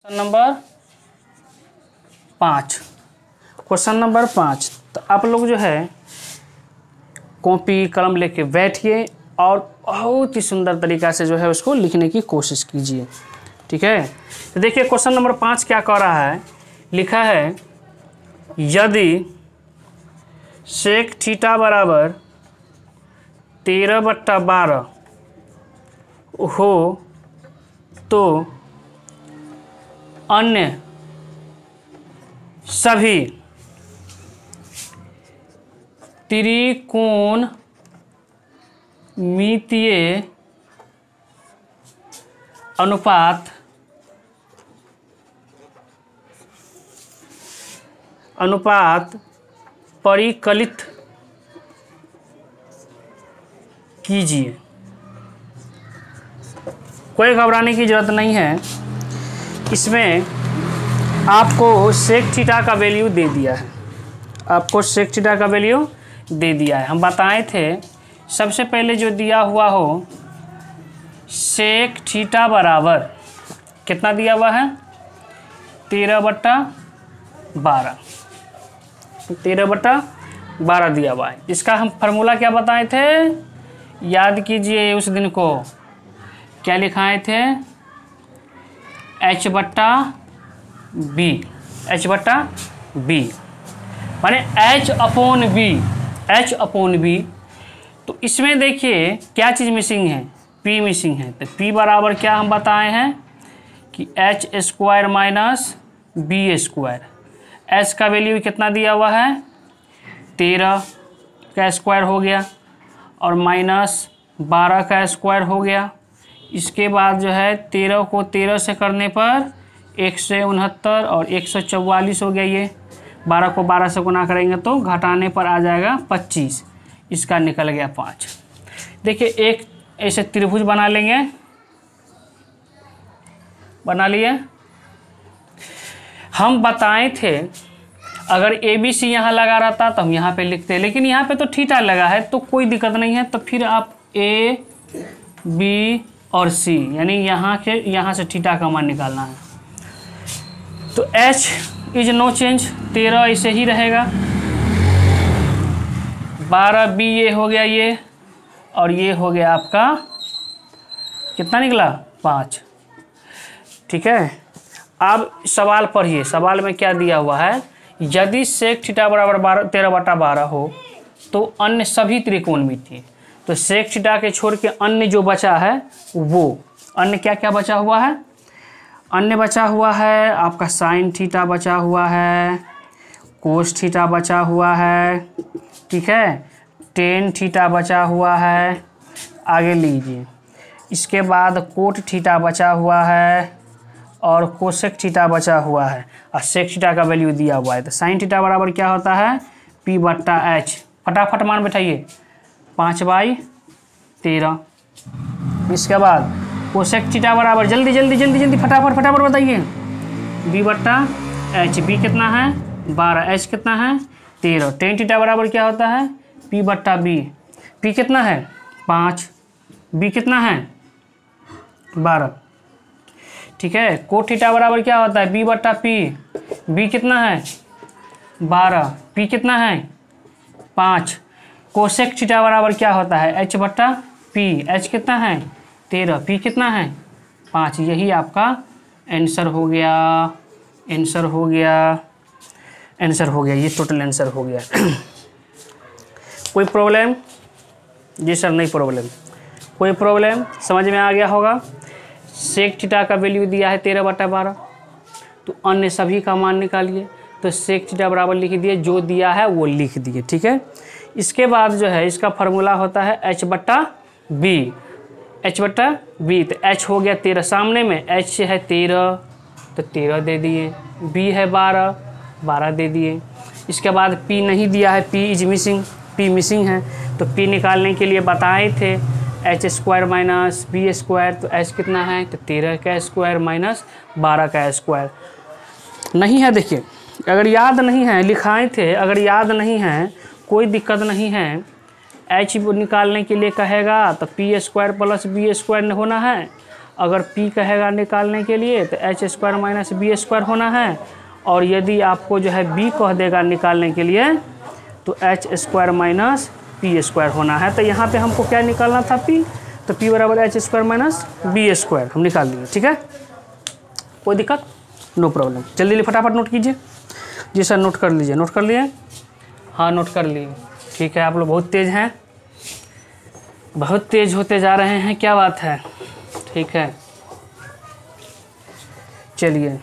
Number 5, question number 5। तो आप लोग जो है कॉपी कलम लेके बैठिए और बहुत ही सुंदर तरीक़ा से जो है उसको लिखने की कोशिश कीजिए, ठीक है। तो देखिए क्वेश्चन नंबर 5 क्या कह रहा है, लिखा है यदि सेक थीटा बराबर 13/12 हो तो अन्य सभी त्रिकोणमितीय अनुपात परिकलित कीजिए। कोई घबराने की ज़रूरत नहीं है, इसमें आपको सेक थीटा का वैल्यू दे दिया है, आपको सेक थीटा का वैल्यू दे दिया है। हम बताए थे सबसे पहले जो दिया हुआ हो सेक थीटा बराबर कितना दिया हुआ है 13/12, 13/12 दिया हुआ है। इसका हम फार्मूला क्या बताए थे, याद कीजिए उस दिन को, क्या लिखाए थे, H/B, H/B माने H/B। तो इसमें देखिए क्या चीज़ मिसिंग है, P मिसिंग है। तो P बराबर क्या हम बताए हैं कि H² - B²। H का वैल्यू कितना दिया हुआ है 13 का स्क्वायर हो गया और -12 का स्क्वायर हो गया। इसके बाद जो है 13 को 13 से करने पर 169 और 144 हो गया। ये 12 को 12 से गुना करेंगे तो घटाने पर आ जाएगा 25, इसका निकल गया 5। देखिए एक ऐसे त्रिभुज बना लेंगे, बना लिए। हम बताए थे अगर ABC यहाँ लगा रहता तो हम यहाँ पे लिखते, लेकिन यहाँ पे तो थीटा लगा है तो कोई दिक्कत नहीं है। तो फिर आप A, B और C यानी यहाँ से थीटा का मान निकालना है। तो H इज नो चेंज, 13 ऐसे ही रहेगा, 12B ये हो गया ये, और ये हो गया आपका कितना निकला 5, ठीक है। अब सवाल पढ़िए, सवाल में क्या दिया हुआ है, यदि सेक थीटा बराबर 13/12 हो तो अन्य सभी त्रिकोणमितीय। तो सेक थीटा के छोड़ के अन्य जो बचा है वो अन्य क्या क्या बचा हुआ है, अन्य बचा हुआ है आपका साइन थीटा बचा हुआ है, कोस थीटा बचा हुआ है, ठीक है, टेन थीटा बचा हुआ है, आगे लीजिए। इसके बाद कोट थीटा बचा हुआ है और कोसेक थीटा बचा हुआ है और सेक थीटा का वैल्यू दिया हुआ है। तो साइन थीटा बराबर क्या होता है P/H, फटाफट मान बैठाइए 5/13। इसके बाद कोसेक थीटा बराबर जल्दी जल्दी जल्दी जल्दी फटाफट बताइए B/H, B कितना है 12, H कितना है 13। टेन थीटा बराबर क्या होता है P/B, P कितना है 5, B कितना है 12, ठीक है। कोट थीटा बराबर क्या होता है B/P, B कितना है 12, P कितना है 5। कोसेक थीटा बराबर क्या होता है H/P, H कितना है 13, P कितना है 5। यही आपका आंसर हो गया, आंसर हो गया, आंसर हो गया, ये टोटल आंसर हो गया। कोई प्रॉब्लम? जी सर नहीं प्रॉब्लम, कोई प्रॉब्लम, समझ में आ गया होगा। सेक थीटा का वैल्यू दिया है 13/12, तो अन्य सभी का मान निकालिए। तो सेक थीटा बराबर लिख दिए, जो दिया है वो लिख दिए, ठीक है। इसके बाद जो है इसका फार्मूला होता है H/B, H/B। तो H हो गया 13, सामने में H है 13 तो 13 दे दिए, B है 12 दे दिए। इसके बाद P नहीं दिया है, P is missing, P missing है। तो P निकालने के लिए बताए थे H² - B²। तो H कितना है तो 13 का स्क्वायर -12 का स्क्वायर। नहीं है देखिए, अगर याद नहीं है लिखाए थे, अगर याद नहीं है कोई दिक्कत नहीं है। H निकालने के लिए कहेगा तो P² + B² होना है अगर P कहेगा निकालने के लिए तो H square minus B square होना है, और यदि आपको जो है B कह देगा निकालने के लिए तो H square minus P square होना है। तो यहाँ पे हमको क्या निकालना था P, तो P बराबर H square minus B square हम निकाल दिए। ठीक है, कोई दिक्कत, नो प्रॉब्लम। जल्दी फटाफट नोट कीजिए। जी सर नोट कर लीजिए। नोट कर लिए? हाँ नोट कर लिए। ठीक है, आप लोग बहुत तेज़ हैं, बहुत तेज़ होते जा रहे हैं, क्या बात है। ठीक है, चलिए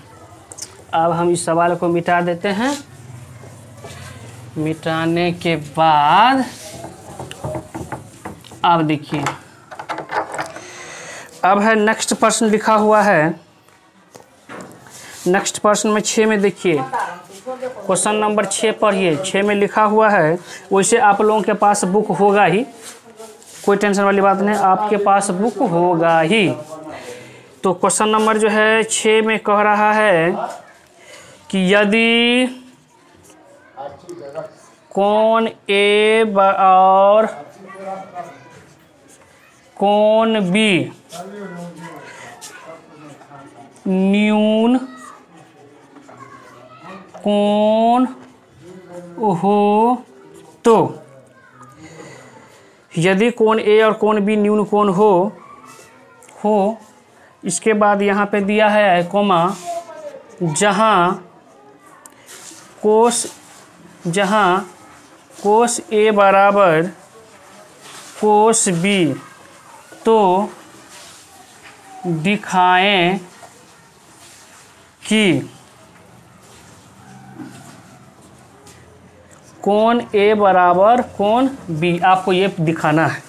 अब हम इस सवाल को मिटा देते हैं। मिटाने के बाद अब देखिए, अब है नेक्स्ट प्रश्न लिखा हुआ है। नेक्स्ट प्रश्न में 6 में देखिए, क्वेश्चन नंबर 6 पढ़िए। 6 में लिखा हुआ है, वैसे आप लोगों के पास बुक होगा ही, कोई टेंशन वाली बात नहीं, आपके पास बुक होगा ही। तो क्वेश्चन नंबर जो है 6 में कह रहा है कि यदि कोण ए और कोण बी न्यून कोण हो, तो यदि कोण ए और कोण बी न्यून कोण हो, इसके बाद यहाँ पे दिया है कोमा, जहाँ कोस ए बराबर कोस बी, तो दिखाएं कि कोण ए बराबर कोण बी। आपको ये दिखाना है,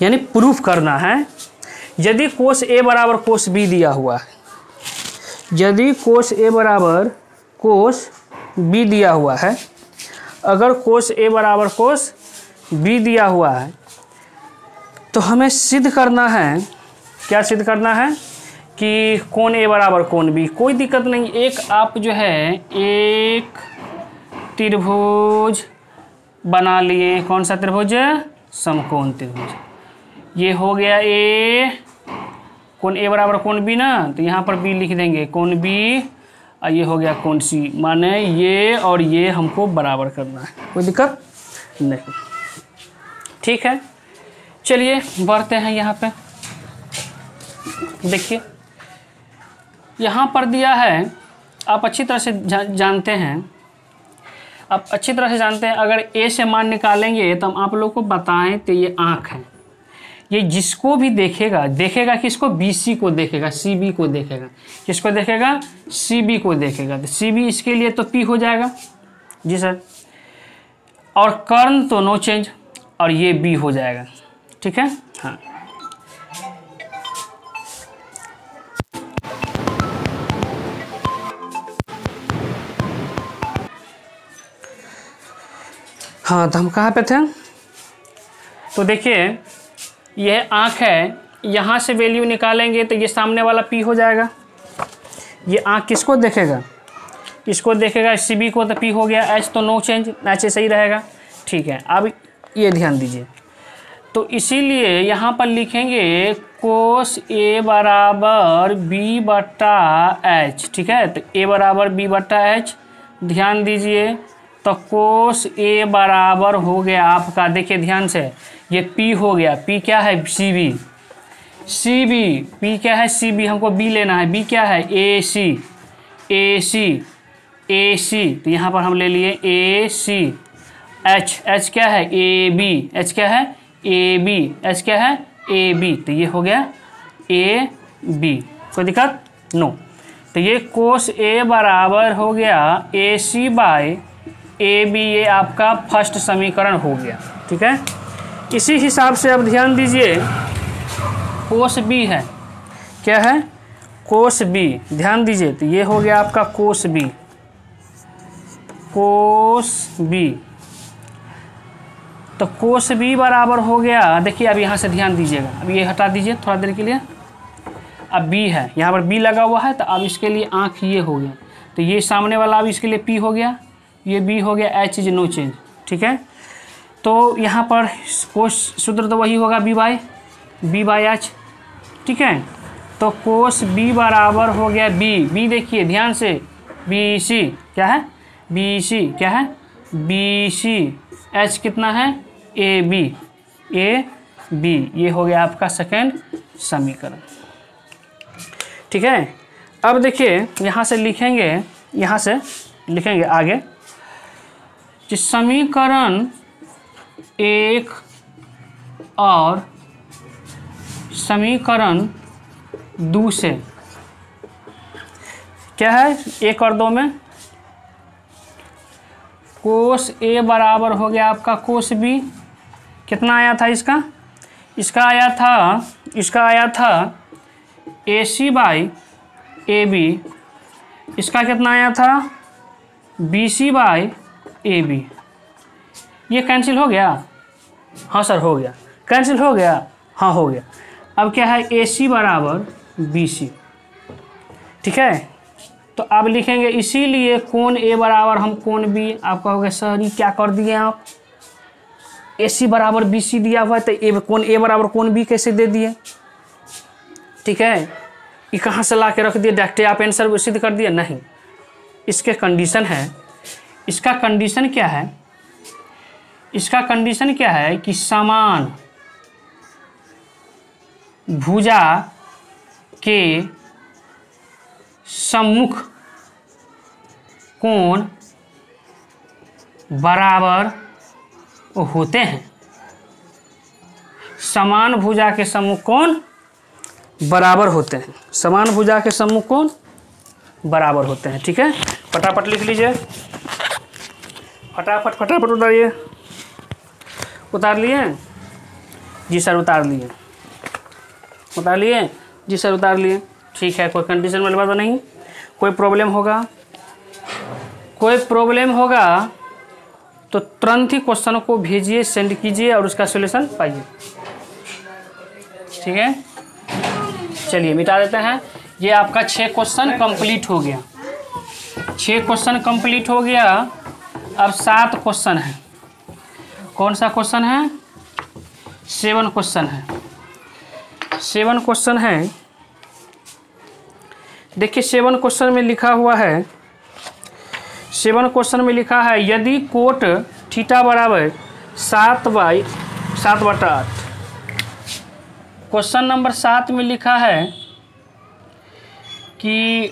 यानी प्रूफ करना है। यदि कोस ए बराबर कोस बी दिया हुआ है, यदि कोस ए बराबर कोस बी दिया हुआ है, अगर कोस ए बराबर कोस बी दिया हुआ है, तो हमें सिद्ध करना है, क्या सिद्ध करना है कि कोण ए बराबर कोण बी। कोई दिक्कत नहीं, एक आप जो है एक त्रिभुज बना लिए। कौन सा त्रिभुज? समकोण त्रिभुज। ये हो गया ए, कोण ए बराबर कोण बी ना, तो यहाँ पर बी लिख देंगे, कोण बी, और ये हो गया कोण सी। माने ये और ये हमको बराबर करना है, कोई दिक्कत नहीं। ठीक है, चलिए बढ़ते हैं। यहाँ पे देखिए, यहाँ पर दिया है, आप अच्छी तरह से जानते हैं, आप अच्छी तरह से जानते हैं, अगर ए से मान निकालेंगे तो हम आप लोग को बताएं तो ये आँख है। ये जिसको भी देखेगा किसको? BC को देखेगा, CB को देखेगा। किसको देखेगा? CB को देखेगा। तो CB इसके लिए तो P हो जाएगा। जी सर। और कर्ण तो नो चेंज, और ये B हो जाएगा। ठीक है, हाँ। हाँ, तो हम कहाँ पे थे? तो देखिए, यह आँख है, यहाँ से वैल्यू निकालेंगे तो ये सामने वाला P हो जाएगा। ये आँख किसको देखेगा? इसको देखेगा, CB को, तो P हो गया। H तो नो चेंज, ऐसे सही रहेगा। ठीक है, अब ये ध्यान दीजिए। तो इसीलिए यहाँ पर लिखेंगे कोस A बराबर B बट्टा H। ठीक है, तो A बराबर B बट्टा H, ध्यान दीजिए। तो कोस A बराबर हो गया आपका, देखिए ध्यान से, ये P हो गया। P क्या है? CB। P क्या है? CB, हमको B लेना है। B क्या है? AC। तो यहाँ पर हम ले लिए AC। H क्या है? AB। H क्या है? AB। H क्या है? AB। तो ये हो गया AB। कोई दिक्कत? नो। तो ये कोस A बराबर हो गया AC बाय AB, ये आपका फर्स्ट समीकरण हो गया। ठीक है, इसी हिसाब से अब ध्यान दीजिए, कोस B है, क्या है? कोस B। ध्यान दीजिए, तो ये हो गया आपका कोस B। तो कोस B बराबर हो गया, देखिए अब यहाँ से ध्यान दीजिएगा, अब ये हटा दीजिए थोड़ा देर के लिए। अब B है, यहाँ पर B लगा हुआ है, तो अब इसके लिए आँख ये हो गया। तो ये सामने वाला अब इसके लिए P हो गया, ये B हो गया, H इज नो चेंज। ठीक है, तो यहाँ पर कोस सूत्र तो वही होगा B बाय H। ठीक है, तो कोस बी बराबर हो गया बी देखिए ध्यान से, बी सी क्या है, बी सी क्या है, बी सी। एच कितना है, ए बी, ये हो गया आपका सेकेंड समीकरण। ठीक है, अब देखिए यहाँ से लिखेंगे आगे कि समीकरण 1 और समीकरण 2 से क्या है, 1 और 2 में कोस ए बराबर हो गया आपका कोस बी। कितना आया था इसका आया था ए सी बाई ए बी। इसका कितना आया था, B C by A B. ये कैंसिल हो गया, हाँ सर हो गया, कैंसिल हो गया, हाँ हो गया। अब क्या है, ए सी बराबर बी सी। ठीक है, तो अब लिखेंगे इसीलिए कोण ए बराबर हम कोण बी। आप कहोगे सर ये क्या कर दिए आप, ए सी बराबर बी सी दिया हुआ है तो कोण ए बराबर कोण बी कैसे दे दिए। ठीक है, ये कहाँ से ला के रख दिए, डायरेक्ट आप आंसर सिद्ध कर दिए, नहीं। इसके कंडीशन है, इसका कंडीशन क्या है कि समान भुजा के सम्मुख कोण बराबर होते हैं। समान भुजा के सम्मुख कोण बराबर होते हैं, समान भुजा के सम्मुख कोण बराबर होते हैं। ठीक है, फटाफट लिख लीजिए, फटाफट उतार लिए जी सर, उतार लिए जी सर, उतार लिए। ठीक है, कोई कंडीशन वाली बात नहीं। कोई प्रॉब्लम होगा तो तुरंत ही क्वेश्चन को भेजिए, सेंड कीजिए और उसका सॉल्यूशन पाइए। ठीक है, चलिए मिटा देते हैं। ये आपका 6 क्वेश्चन कंप्लीट हो गया, 6 क्वेश्चन कंप्लीट हो गया। अब 7 क्वेश्चन है। कौन सा क्वेश्चन है, 7 क्वेश्चन है। 7 क्वेश्चन है, देखिए 7 क्वेश्चन में लिखा हुआ है, 7 क्वेश्चन में लिखा है यदि कोट थीटा बराबर 7/8। क्वेश्चन नंबर 7 में लिखा है कि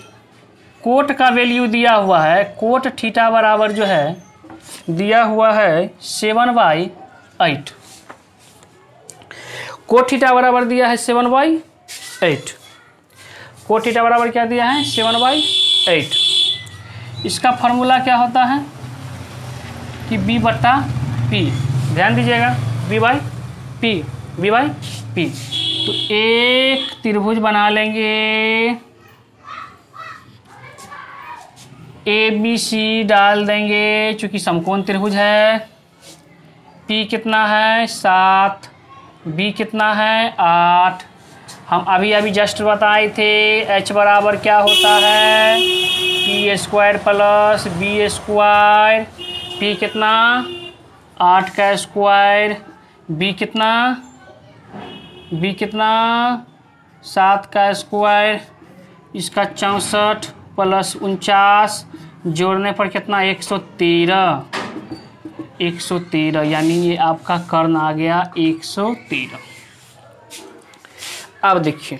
कोट का वैल्यू दिया हुआ है, कोट थीटा बराबर जो है दिया हुआ है 7/8। कोट थीटा बराबर दिया है 7/8। कोट थीटा बराबर क्या दिया है, 7/8। इसका फॉर्मूला क्या होता है कि b/p, ध्यान दीजिएगा, b/p। तो एक त्रिभुज बना लेंगे, ABC डाल देंगे चूंकि समकोण त्रिभुज है। P कितना है 7, B कितना है 8। हम अभी जस्ट बताए थे H बराबर क्या होता है, P² प्लस B²। P कितना 8 का स्क्वायर, B कितना 7 का स्क्वायर। इसका 64 प्लस 49 जोड़ने पर कितना 113, यानी ये आपका कर्ण आ गया 113। अब देखिए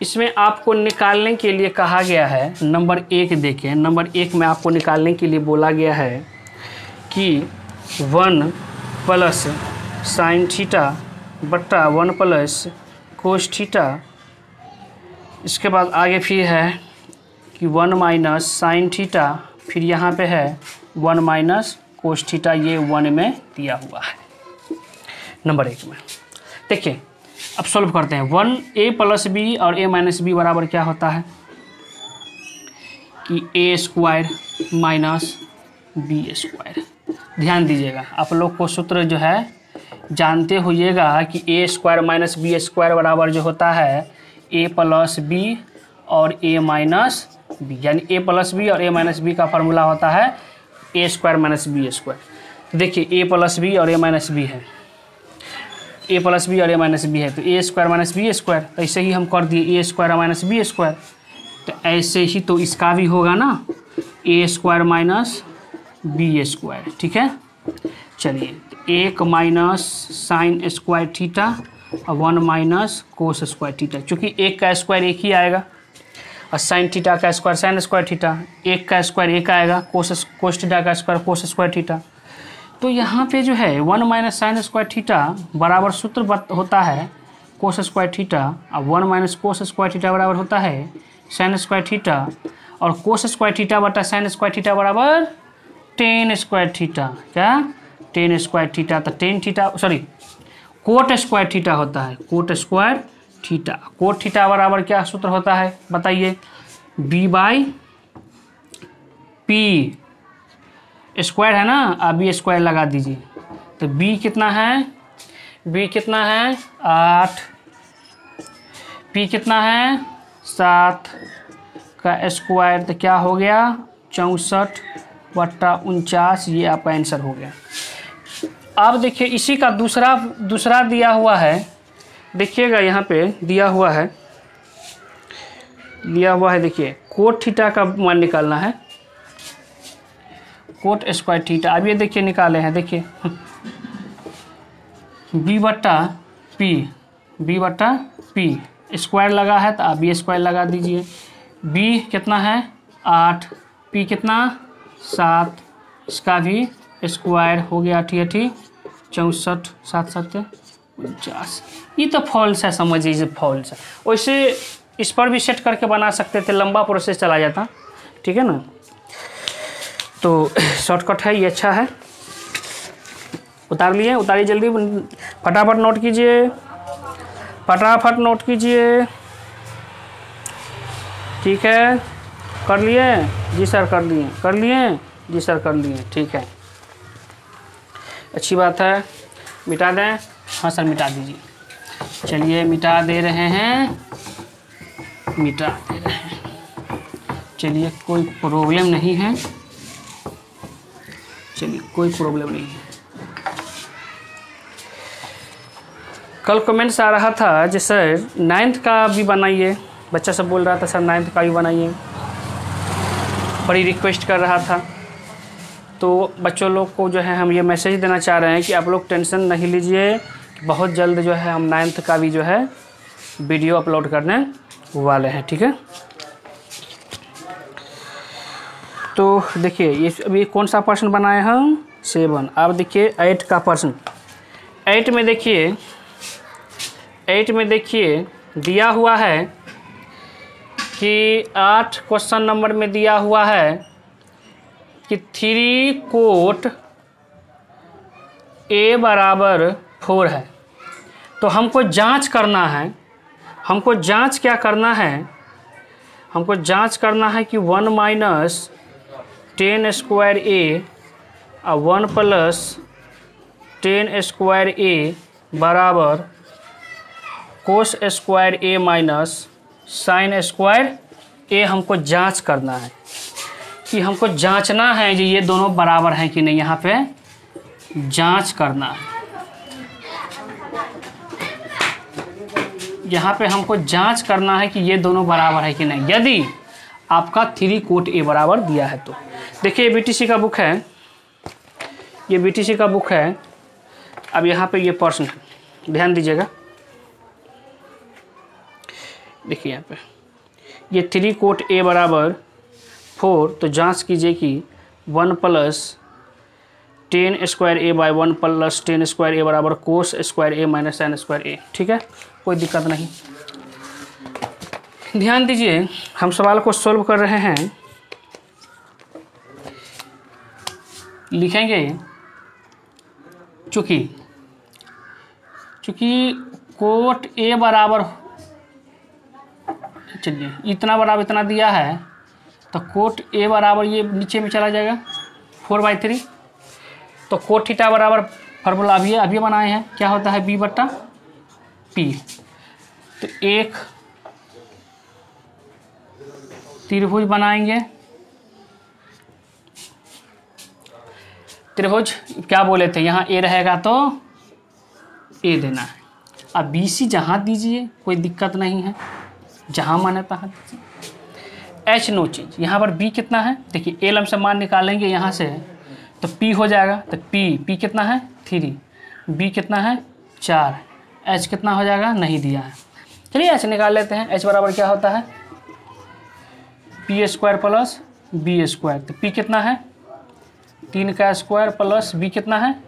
इसमें आपको निकालने के लिए कहा गया है नंबर 1। देखें नंबर 1 में आपको निकालने के लिए बोला गया है कि 1 प्लस साइन थीटा बट्टा 1 प्लस कोस थीटा। इसके बाद आगे फिर है कि 1 माइनस साइन थीटा, फिर यहाँ पे है 1 माइनस कोस थीटा, ये 1 में दिया हुआ है नंबर 1 में। देखिए अब सॉल्व करते हैं। 1a प्लस बी और a माइनस बी बराबर क्या होता है कि a² माइनस b²। ध्यान दीजिएगा, आप लोग को सूत्र जो है जानते होइएगा कि a² माइनस b² बराबर जो होता है a प्लस बी और a माइनस बी, यानी a प्लस बी और a माइनस बी का फार्मूला होता है a² माइनस b²। देखिए a प्लस बी और a माइनस बी है, ए प्लस बी और ए माइनस बी है, तो ए स्क्वायर माइनस बी स्क्वायर, तो ऐसे ही हम कर दिए ए स्क्वायर माइनस बी स्क्वायर, तो ऐसे ही तो इसका भी होगा ना, ए स्क्वायर माइनस बी स्क्वायर। ठीक है, चलिए 1 माइनस साइन स्क्वायर थीटा और 1 माइनस कोस स्क्वायर थीटा, चूँकि 1 का स्क्वायर 1 ही आएगा और साइन थीटा का स्क्वायर साइन स्क्वायर थीटा, 1 का स्क्वायर 1 आएगा, कोस थीटा का स्क्वायर कोस स्क्वायर थीटा। तो यहाँ पे जो है 1 माइनस साइन स्क्वायर थीटा बराबर सूत्र होता है कोस स्क्वायर थीटा, और 1 माइनस कोस स्क्वायर थीटा बराबर होता है साइन स्क्वायर थीटा, और कोस स्क्वायर थीटा बटा साइन स्क्वायर थीटा बराबर टेन स्क्वायर थीटा। क्या? Tan square theta. तो tan theta sorry cot square theta होता है, cot square theta. Cot theta बराबर क्या सूत्र होता है बताइए? बी बाई पी स्क्वायर है ना, आप बी स्क्वायर लगा दीजिए। तो बी कितना है? बी कितना है? 8। पी कितना है? 7 का स्क्वायर, तो क्या हो गया? 64/49। ये आपका आंसर हो गया। अब देखिए इसी का दूसरा दिया हुआ है, देखिएगा यहाँ पे दिया हुआ है देखिए कोट थीटा का मान निकालना है, कोट स्क्वायर थीटा। अब ये देखिए निकाले हैं, देखिए बी बट्टा पी स्क्वायर लगा है तो आप बी स्क्वायर लगा दीजिए। बी कितना है? 8, पी कितना? 7, इसका भी स्क्वायर हो गया 88, 64, 7 7 49। ये तो फॉल्स है, समझिए इसे फॉल्स है। वैसे इस पर भी सेट करके बना सकते थे, लंबा प्रोसेस चला जाता। ठीक है ना, तो शॉर्टकट है ये, अच्छा है। उतारिए जल्दी, फटाफट नोट कीजिए, फटाफट नोट कीजिए। ठीक है, कर लिए? जी सर कर लिए जी सर कर लिए। ठीक है, अच्छी बात है। मिटा दें? हाँ सर मिटा दीजिए। चलिए मिटा दे रहे हैं, चलिए कोई प्रॉब्लम नहीं है, कल कमेंट्स आ रहा था जी सर 9th का भी बनाइए, बच्चा सब बोल रहा था सर 9th का भी बनाइए, बड़ी रिक्वेस्ट कर रहा था। तो बच्चों लोग को जो है हम ये मैसेज देना चाह रहे हैं कि आप लोग टेंशन नहीं लीजिए, बहुत जल्द जो है हम 9th का भी जो है वीडियो अपलोड करने वाले हैं। ठीक है, तो देखिए ये अभी कौन सा पर्सन बनाए हम? 7। अब देखिए 8 का पर्सन। 8 में देखिए दिया हुआ है कि 8 क्वेश्चन नंबर में दिया हुआ है कि 3 कोट A बराबर 4 है। तो हमको जांच करना है, हमको जांच करना है कि 1 माइनस 10 स्क्वायर A और 1 प्लस 10 स्क्वायर A बराबर cos square A minus sine square A। हमको जांच करना है कि हमको जांचना है कि ये दोनों बराबर हैं कि नहीं, यहाँ पे जांच करना है। यहाँ पे हमको जांच करना है कि ये दोनों बराबर है कि नहीं। यदि आपका 3 कोट A बराबर दिया है तो देखिए BTC का बुक है, ये BTC का बुक है। अब यहाँ पे ये प्रश्न है, ध्यान दीजिएगा। देखिए यहाँ पे ये 3 कोट A बराबर 4, तो जांच कीजिए कि 1 plus 10 square A by 1 plus 10 square A बराबर cos square A minus sine square A। ठीक है, कोई दिक्कत नहीं। ध्यान दीजिए, हम सवाल को सॉल्व कर रहे हैं, लिखेंगे चूँकि कोट A बराबर, चलिए इतना बराबर इतना दिया है तो कोट A बराबर ये नीचे में चला जाएगा 4/3। तो कोट थीटा बराबर फार्मूला अभी बनाए हैं, क्या होता है? B बट्टा P। तो एक त्रिभुज बनाएंगे, त्रिभुज क्या बोले थे? यहाँ A रहेगा तो ए देना है। अब बी सी जहाँ दीजिए कोई दिक्कत नहीं है, जहाँ माने तहाँ दीजिए। H no change. यहाँ पर बी कितना है देखिए, एल से मान निकालेंगे यहाँ से तो पी हो जाएगा, तो पी कितना है 3, बी कितना है 4, एच कितना हो जाएगा नहीं दिया है। चलिए एच निकाल लेते हैं। एच बराबर क्या होता है P square plus B square. तो पी कितना है 3 का स्क्वायर प्लस बी कितना है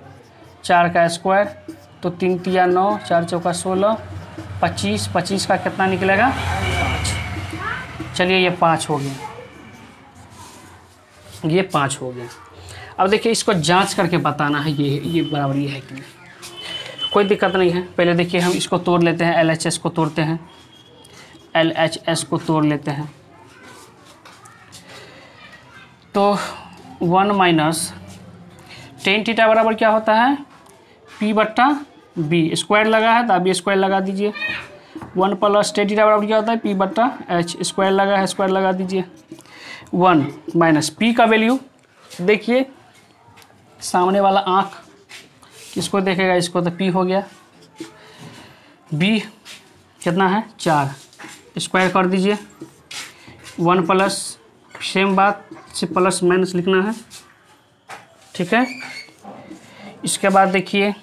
4 का स्क्वायर, तो 3 तिया 9, 4 चौका 16, 25, 25 का कितना निकलेगा 5। चलिए ये 5 हो गया, ये 5 हो गया। अब देखिए इसको जांच करके बताना है ये बराबर ये है कि नहीं, कोई दिक्कत नहीं है। पहले देखिए हम इसको तोड़ लेते हैं, LHS को तोड़ते हैं, LHS को तोड़ लेते हैं। तो 1 माइनस टेन थीटा बराबर क्या होता है P बट्टा B, स्क्वायर लगा है तो आप ये स्क्वायर लगा दीजिए। 1 प्लस टेन थीटा बराबर क्या होता है P बट्टा H, स्क्वायर लगा है स्क्वायर लगा दीजिए। 1 माइनस P का वैल्यू देखिए, सामने वाला आँख किसको देखेगा, इसको, तो P हो गया। B कितना है 4, स्क्वायर कर दीजिए। 1 प्लस, सेम बात से प्लस माइनस लिखना है, ठीक है। इसके बाद देखिए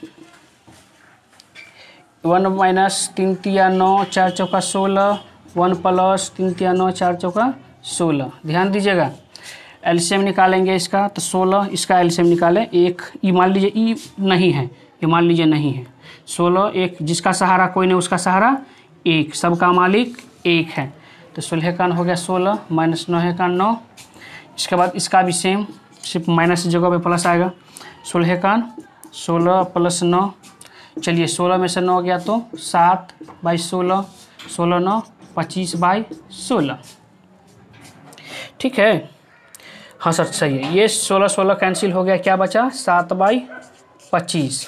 1 माइनस 3 तिया 9, 4 चौका 16, 1 प्लस 3 तिया 9, 4 चौका 16। ध्यान दीजिएगा एलसीएम निकालेंगे इसका, तो 16, इसका एलसीएम निकालें। एक ई मान लीजिए ई नहीं है, ये मान लीजिए नहीं है। 16 एक, जिसका सहारा कोई नहीं उसका सहारा एक, सबका मालिक एक है। तो 16 का हो गया 16 माइनस 9 का 9। इसके बाद इसका भी सेम, सिर्फ माइनस की जगह पे प्लस आएगा। 16 का 16 प्लस 9, चलिए 16 में से 9 गया तो 7/16, 16 9 25/16, ठीक है। हाँ सर सही है, ये 16 कैंसिल हो गया, क्या बचा 7/25।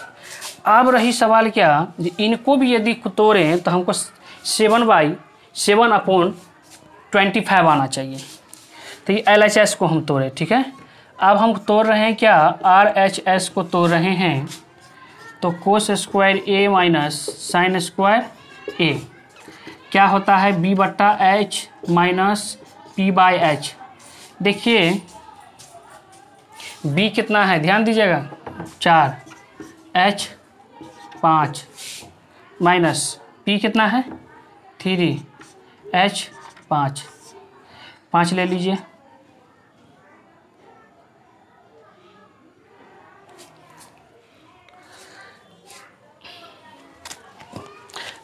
अब रही सवाल क्या, इनको भी यदि तोड़ें तो हमको 7/7/25 आना चाहिए। तो ये LHS को हम तोड़े, ठीक है। अब हम तोड़ रहे हैं क्या, RHS को तोड़ रहे हैं। तो cos square A minus sine square A क्या होता है B बट्टा H माइनस P/H। देखिए B कितना है, ध्यान दीजिएगा 4, H 5 माइनस P कितना है 3, H 5 ले लीजिए।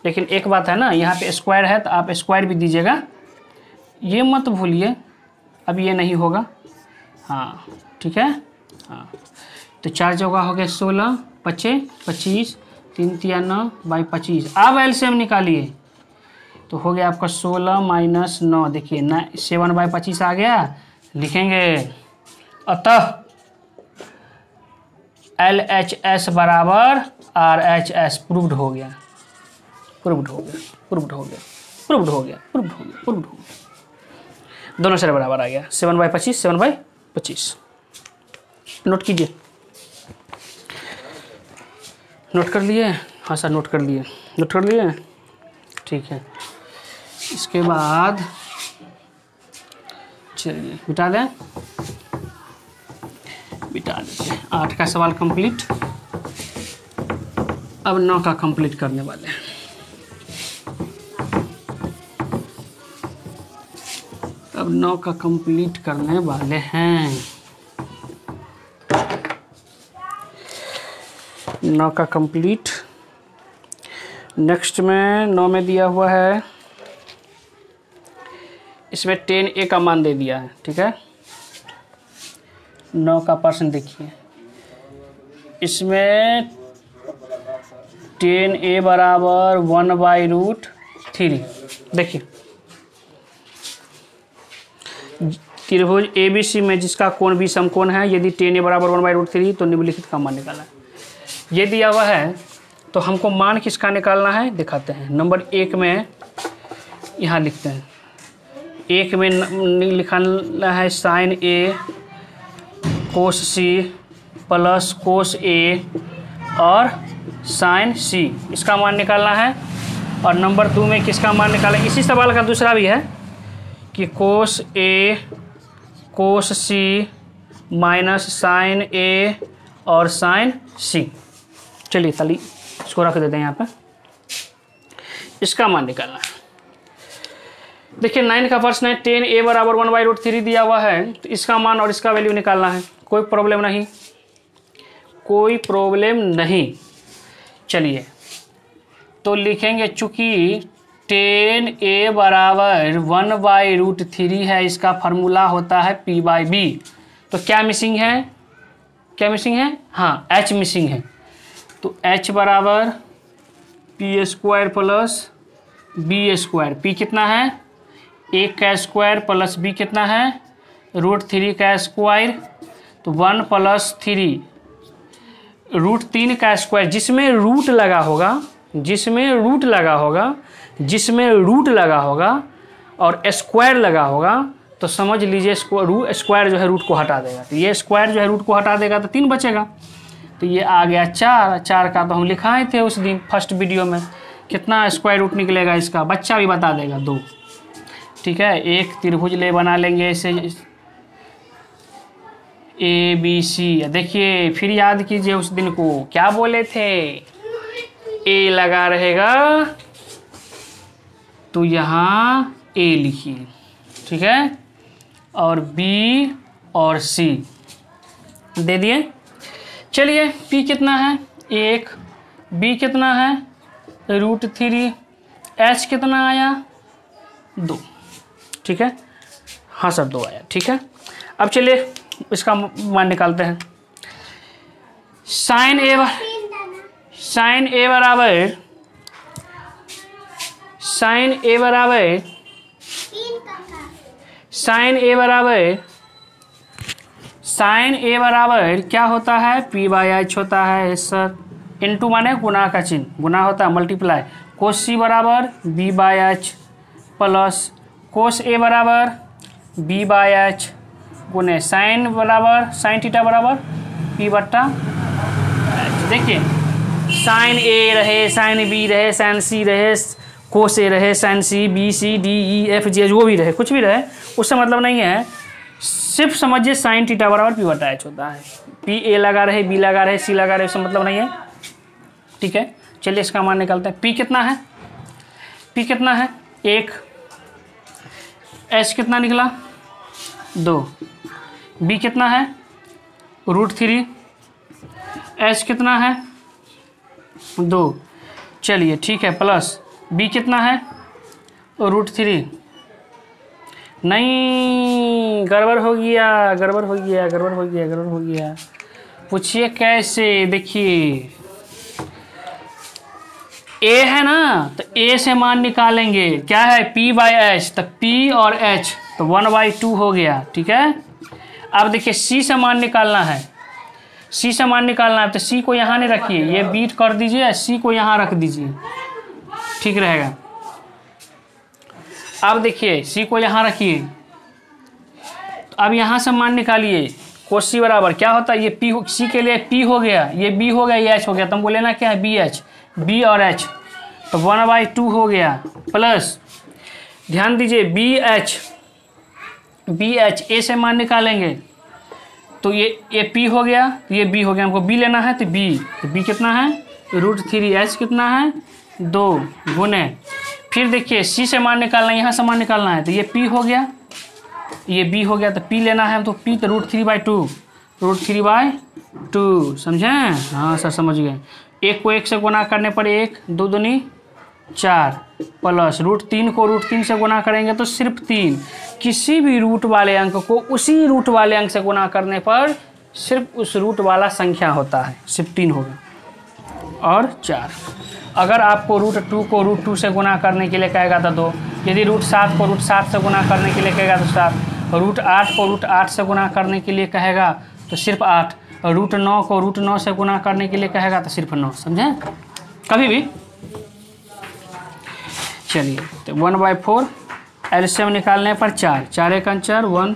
लेकिन एक बात है ना, यहाँ पे स्क्वायर है तो आप स्क्वायर भी दीजिएगा, ये मत भूलिए, अब ये नहीं होगा। हाँ ठीक है, हाँ। तो 4 चौका हो गया 16, 25, 3 तिया 9/25। अब एलसीएम निकालिए तो हो गया आपका 16 माइनस 9, देखिए ना 7/25 आ गया, लिखेंगे। अतः LHS बराबर RHS, प्रूव्ड हो गया। दोनों से बराबर आ गया, 7/25। नोट कीजिए, नोट कर लिए? हाँ सर नोट कर लिए, ठीक है। इसके बाद चलिए बिठा दें, 8 का सवाल कंप्लीट। अब 9 का कंप्लीट करने वाले हैं। अब 9 का कंप्लीट करने वाले हैं। 9 का कंप्लीट। नेक्स्ट में 9 में दिया हुआ है, इसमें 10A का मान दे दिया है, ठीक है। 9 का पर्सन देखिए, इसमें 10A बराबर 1/√3। देखिए त्रिभुज ABC में जिसका कोण भी समकोण है, यदि 10A बराबर 1/√3 तो निम्नलिखित का मान निकालना है। ये दिया हुआ है तो हमको मान किसका निकालना है दिखाते हैं। नंबर 1 में यहाँ लिखते हैं, 1 में लिखना है sine A cos C plus cos A और साइन सी, इसका मान निकालना है। और नंबर 2 में किसका मान निकालें? इसी सवाल का दूसरा भी है कि कोस ए कोस सी माइनस साइन ए और साइन सी। चलिए ताली इसको रख देते हैं यहाँ पे, इसका मान निकालना है। देखिए 9 का प्रश्न है, 10a बराबर 1/√3 दिया हुआ है, तो इसका मान और इसका वैल्यू निकालना है। कोई प्रॉब्लम नहीं, कोई प्रॉब्लम नहीं। चलिए तो लिखेंगे, चूंकि 10a बराबर 1/√3 है, इसका फार्मूला होता है p/b। तो क्या मिसिंग है? क्या मिसिंग है? हाँ, h मिसिंग है। तो h बराबर p² प्लस b²। p कितना है? 1 का स्क्वायर प्लस b कितना है? √3 का स्क्वायर। तो 1 + 3 √3 का स्क्वायर, जिसमें रूट लगा होगा, जिसमें रूट लगा होगा, जिसमें रूट लगा होगा और स्क्वायर लगा होगा, तो समझ लीजिए स्क्वायर जो है रूट को हटा देगा। तो ये स्क्वायर जो है रूट को हटा देगा तो 3 बचेगा। तो ये आ गया 4। 4 का तो हम लिखाए थे उस दिन फर्स्ट वीडियो में। कितना स्क्वायर रूट निकलेगा इसका? बच्चा भी बता देगा, 2। ठीक है, एक त्रिभुज ले बना लेंगे इसे ABC। देखिए फिर याद कीजिए उस दिन को क्या बोले थे, A लगा रहेगा तो यहाँ A लिखिए, ठीक है, और B और C दे दिए। चलिए P कितना है? 1, B कितना है? √3, H कितना आया? 2। ठीक है, हाँ सर 2 आया। ठीक है, अब चलिए इसका मान निकालते हैं। साइन ए बराबर साइन ए बराबर क्या होता है? p/h होता है सर। इनटू माने गुना का चिन्ह, गुना होता है मल्टीप्लाई। कोस c बराबर b/h प्लस कोस ए बराबर b/h गुने साइन बराबर साइन थीटा बराबर p/h। देखिए साइन ए रहे, साइन बी रहे, साइन सी रहे, कोस ए रहे, sine C, B C D E F G जो भी रहे, कुछ भी रहे, उससे मतलब नहीं है। सिर्फ समझिए साइन थीटा बराबर p/h होता है। p ए लगा रहे, b लगा रहे, c लगा रहे, उससे मतलब नहीं है। ठीक है, चलिए इसका मान निकालते हैं। p कितना है? p कितना है? 1। h कितना निकला? 2। b कितना है? √3। h कितना है? 2। चलिए ठीक है, प्लस b कितना है? √3। नहीं, गड़बड़ हो गया, गड़बड़ हो गया, गड़बड़ हो गया, गड़बड़ हो गया। पूछिए कैसे? देखिए a है ना, तो a से मान निकालेंगे। क्या है? p/h, तो p और h तो 1/2 हो गया। ठीक है, अब देखिए c से मान निकालना है। c से मान निकालना है तो c को यहाँ नहीं रखिए, ये बीट कर दीजिए, c को यहाँ रख दीजिए, ठीक रहेगा। अब देखिए c को यहाँ रखिए, तो अब यहाँ से मान निकालिए। कोस c बराबर क्या होता है? ये p c के लिए p हो गया, ये b हो गया, ये h हो गया, तो हम बोले ना क्या है? BH, b और h, तो 1/2 हो गया। प्लस ध्यान दीजिए BH a से मान निकालेंगे तो ये p हो गया, ये b हो गया, हमको b लेना है तो b कितना है? √3। h कितना है? 2 गुने, फिर देखिए c से मान निकालना है, यहाँ से मान निकालना है, तो ये p हो गया, ये b हो गया, तो p लेना है, तो p तो √3/2 समझे? हाँ सर समझ गए। 1 को 1 से गुना करने पर 1, 2 दूनी 4, प्लस √3 को √3 से गुना करेंगे तो सिर्फ 3। किसी भी रूट वाले अंक को उसी रूट वाले अंक से गुना करने पर सिर्फ उस रूट वाला संख्या होता है, सिर्फ 3 होगा और 4। अगर आपको √2 को √2 से गुना करने के लिए कहेगा तो 2, यदि √7 को √7 से गुना करने के लिए कहेगा तो 7, √8 को √8 से गुना करने के लिए कहेगा तो सिर्फ 8, √9 को √9 से गुना करने के लिए कहेगा तो सिर्फ 9। समझे? कभी भी। चलिए तो 1/4 एलसीएम निकालने पर 4, 4 × 4 1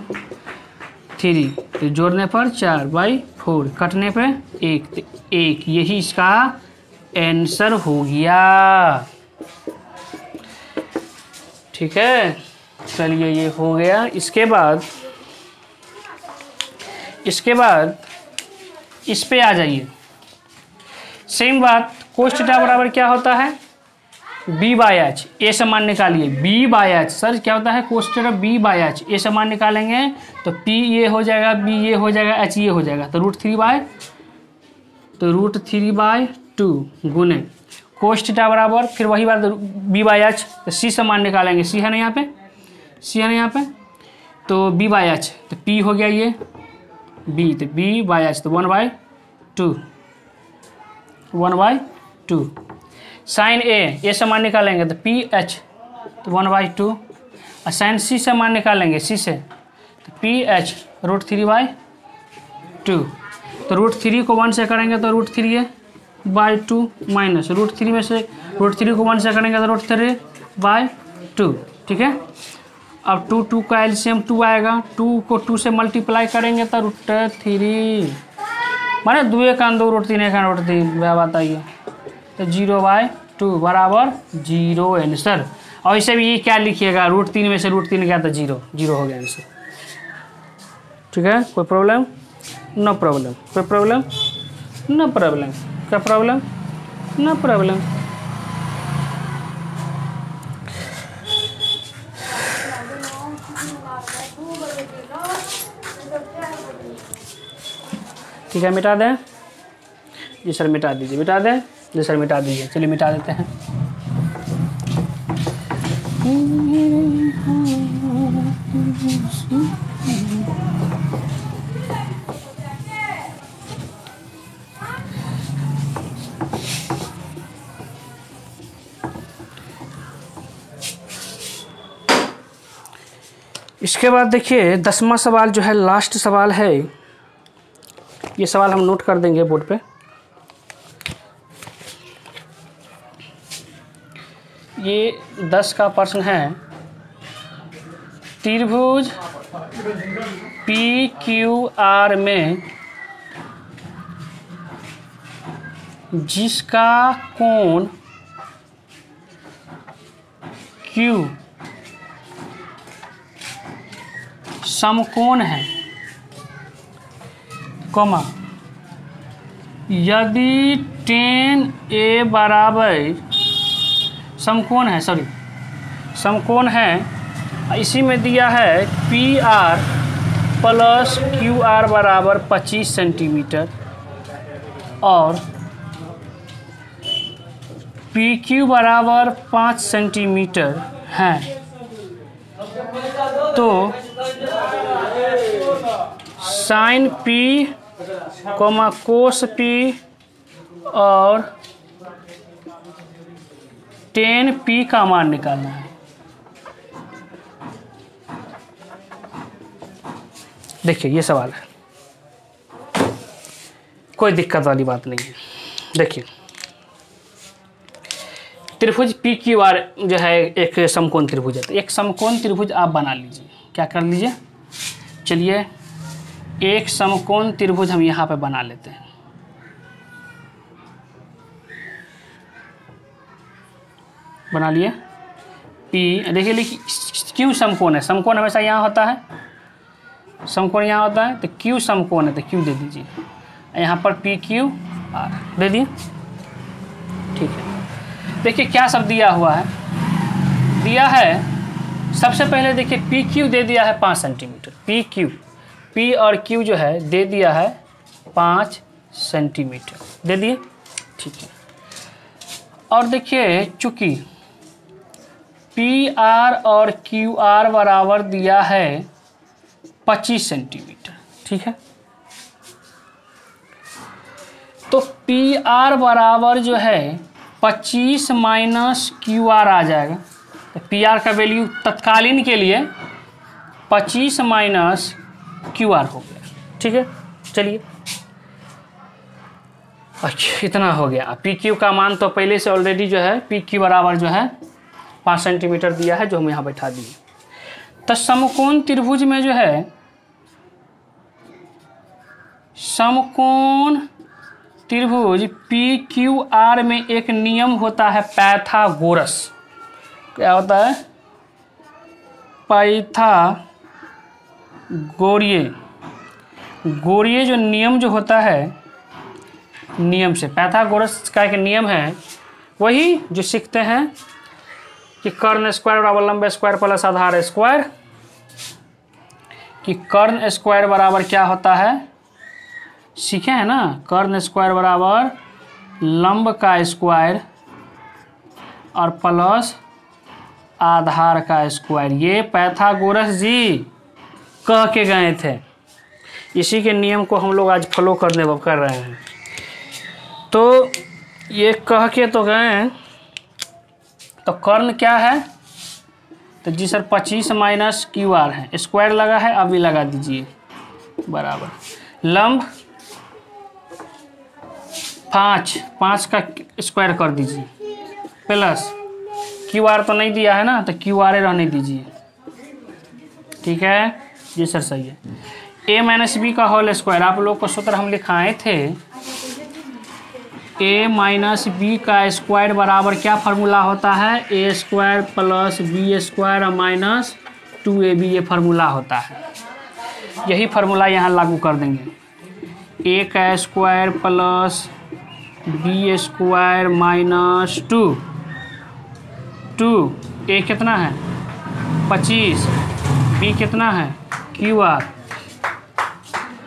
3, तो जोड़ने पर 4/4। 4 कटने पे 1, 1 यही इसका आंसर हो गया। ठीक है, चलिए ये हो गया। इसके बाद इस पे आ जाइए। सेम बात, कोस थीटा बराबर क्या होता है, b बाय एच। ए समान निकालिए, b बाय एच। सर क्या होता है, cos theta b by H. A समान निकालेंगे तो p ये हो जाएगा, b ये हो जाएगा, h ये हो जाएगा, तो √3/2 गुने कोस थीटा बराबर, फिर वही बात b बाय एच। तो c समान निकालेंगे, c है ना यहाँ पे, तो b बाय एच, तो p हो गया ये b, तो b बाय एच, तो 1/2 साइन ए समान निकालेंगे तो पी एच, तो 1/2। और साइन सी समान निकालेंगे सी से, तो पी एच √3/2। तो √3 को 1 से करेंगे तो √3/2 माइनस √3 में से √3 को 1 से करेंगे तो √3/2। ठीक है, अब 2 का एलसीएम 2 आएगा, 2 को 2 से मल्टीप्लाई करेंगे तो √3 माने 2 का 2 √3 का √3 वह बात आई है, तो 0/2 बराबर 0 आंसर। और इसे भी ये क्या लिखिएगा, √3 में से √3 गया तो 0 हो गया आंसर। ठीक है, कोई प्रॉब्लम, नो प्रॉब्लम, कोई प्रॉब्लम, नो प्रॉब्लम, क्या प्रॉब्लम, नो प्रॉब्लम। ठीक है, मिटा दें जी सर, मिटा दीजिए, मिटा दें जी सर, मिटा दीजिए। चलिए मिटा देते हैं। इसके बाद देखिए 10वां सवाल जो है, लास्ट सवाल है। ये सवाल हम नोट कर देंगे बोर्ड पे। ये 10 का प्रश्न है, त्रिभुज PQR में जिसका कोण Q समकोण है, कॉमा यदि tan A बराबर समकोण है, समकोण है, इसी में दिया है PR प्लस QR बराबर 25 सेंटीमीटर और PQ बराबर 5 सेंटीमीटर है, तो साइन P कोस P और tan P का मान निकालना है। देखिए ये सवाल है, कोई दिक्कत वाली बात नहीं है। देखिए त्रिभुज PQR जो है एक समकोण त्रिभुज है, तो एक समकोण त्रिभुज आप बना लीजिए। क्या कर लीजिए, चलिए एक समकोण त्रिभुज हम यहाँ पे बना लेते हैं। बना लिए P, देखिए लिखिए Q समकोण है, समकोण हमेशा यहाँ होता है, समकोण यहाँ होता है, तो Q समकोण है, तो Q दे दीजिए। यहाँ पर PQR दे दिए। ठीक है, देखिए क्या सब दिया हुआ है, दिया है सबसे पहले देखिए PQ दे दिया है 5 सेंटीमीटर, P और Q जो है दे दिया है 5 सेंटीमीटर दे दिए। ठीक है, और देखिए चूंकि PR और QR बराबर दिया है 25 सेंटीमीटर, ठीक है, तो PR बराबर जो है 25 माइनस QR आ जाएगा। तो PR का वैल्यू तत्कालीन के लिए 25 माइनस QR हो गया। ठीक है, चलिए अच्छा इतना हो गया। PQ का मान तो पहले से ऑलरेडी जो है PQ बराबर जो है 5 सेंटीमीटर दिया है, जो हम यहाँ बैठा दिए। तो समकोण त्रिभुज में जो है समकोण त्रिभुज PQR में एक नियम होता है पाइथागोरस। क्या होता है? पाइथागोरीय जो नियम जो होता है, नियम से पाइथागोरस का एक नियम है, वही जो सीखते हैं कि कर्ण स्क्वायर बराबर लंब स्क्वायर प्लस आधार स्क्वायर, कि कर्ण स्क्वायर बराबर क्या होता है, सीखे हैं ना, कर्ण स्क्वायर बराबर लंब का स्क्वायर और प्लस आधार का स्क्वायर। ये पाइथागोरस जी कह के गए थे, इसी के नियम को हम लोग आज फॉलो कर रहे हैं। तो ये कह के तो गए, तो कर्ण क्या है, तो जी सर 25 माइनस QR है, स्क्वायर लगा है, अभी लगा दीजिए, बराबर लंब 5 का स्क्वायर कर दीजिए, प्लस QR तो नहीं दिया है ना, तो QR रहने दीजिए, ठीक है जी सर, सही है। A माइनस बी का होल स्क्वायर, आप लोग को सूत्र हम लिखाए थे, A माइनस बी का स्क्वायर बराबर क्या फार्मूला होता है, A square plus B square minus 2AB, ये फार्मूला होता है। यही फार्मूला यहाँ लागू कर देंगे, A का square plus B square minus 2 A कितना है 25, B कितना है QR,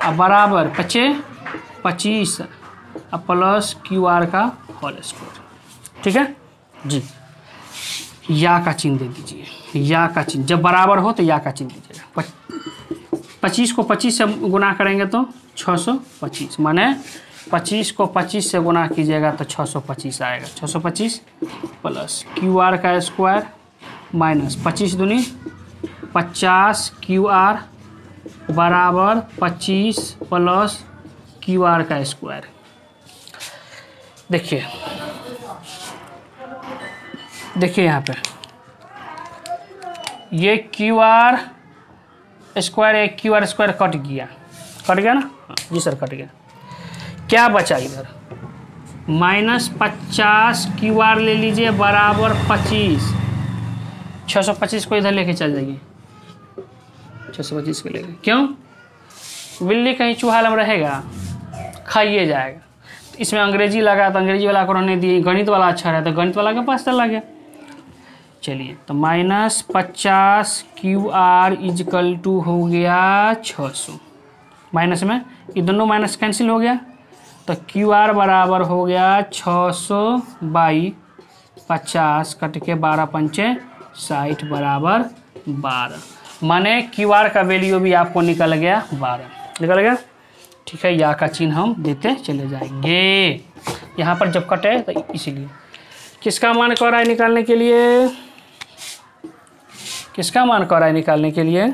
अब बराबर 25 अब प्लस QR का होल स्क्वायर, ठीक है जी। या का चिन्ह दे दीजिए, या का चिन्ह, जब बराबर हो तो या का चिन्ह दीजिएगा। 25 को 25 से गुना करेंगे तो 625, माने 25 को 25 से गुना कीजिएगा तो 625 आएगा। 625 प्लस QR का स्क्वायर माइनस 25 दूनी 50 QR बराबर 25 प्लस QR का स्क्वायर। देखिए यहाँ पे ये QR स्क्वायर, एक QR स्क्वायर कट गया ना, जी सर कट गया। क्या बचा इधर, -50 QR ले लीजिए बराबर 25, 625 को इधर लेके चल जाइए, 625 को लेके, क्यों, बिल्ली कहीं चूहा लम रहेगा, खाइए जाएगा। तो इसमें अंग्रेजी लगा तो अंग्रेजी वाला को रहने दिए, गणित वाला अच्छा रहता तो गणित वाला के पास चला गया। चलिए तो -50 QR इजकल टू हो गया 600, माइनस में ये दोनों माइनस कैंसिल हो गया, तो QR बराबर हो गया 600/50 कट के 12 पंचे 60 बराबर 12, माने QR का वैल्यू भी आपको निकल गया 12, निकल गया, ठीक है। या का चिन्ह हम देते चले जाएंगे, यहाँ पर जब कटे तो इसीलिए। किसका मान कह रहा है निकालने के लिए, किसका मान कह रहा है निकालने के लिए,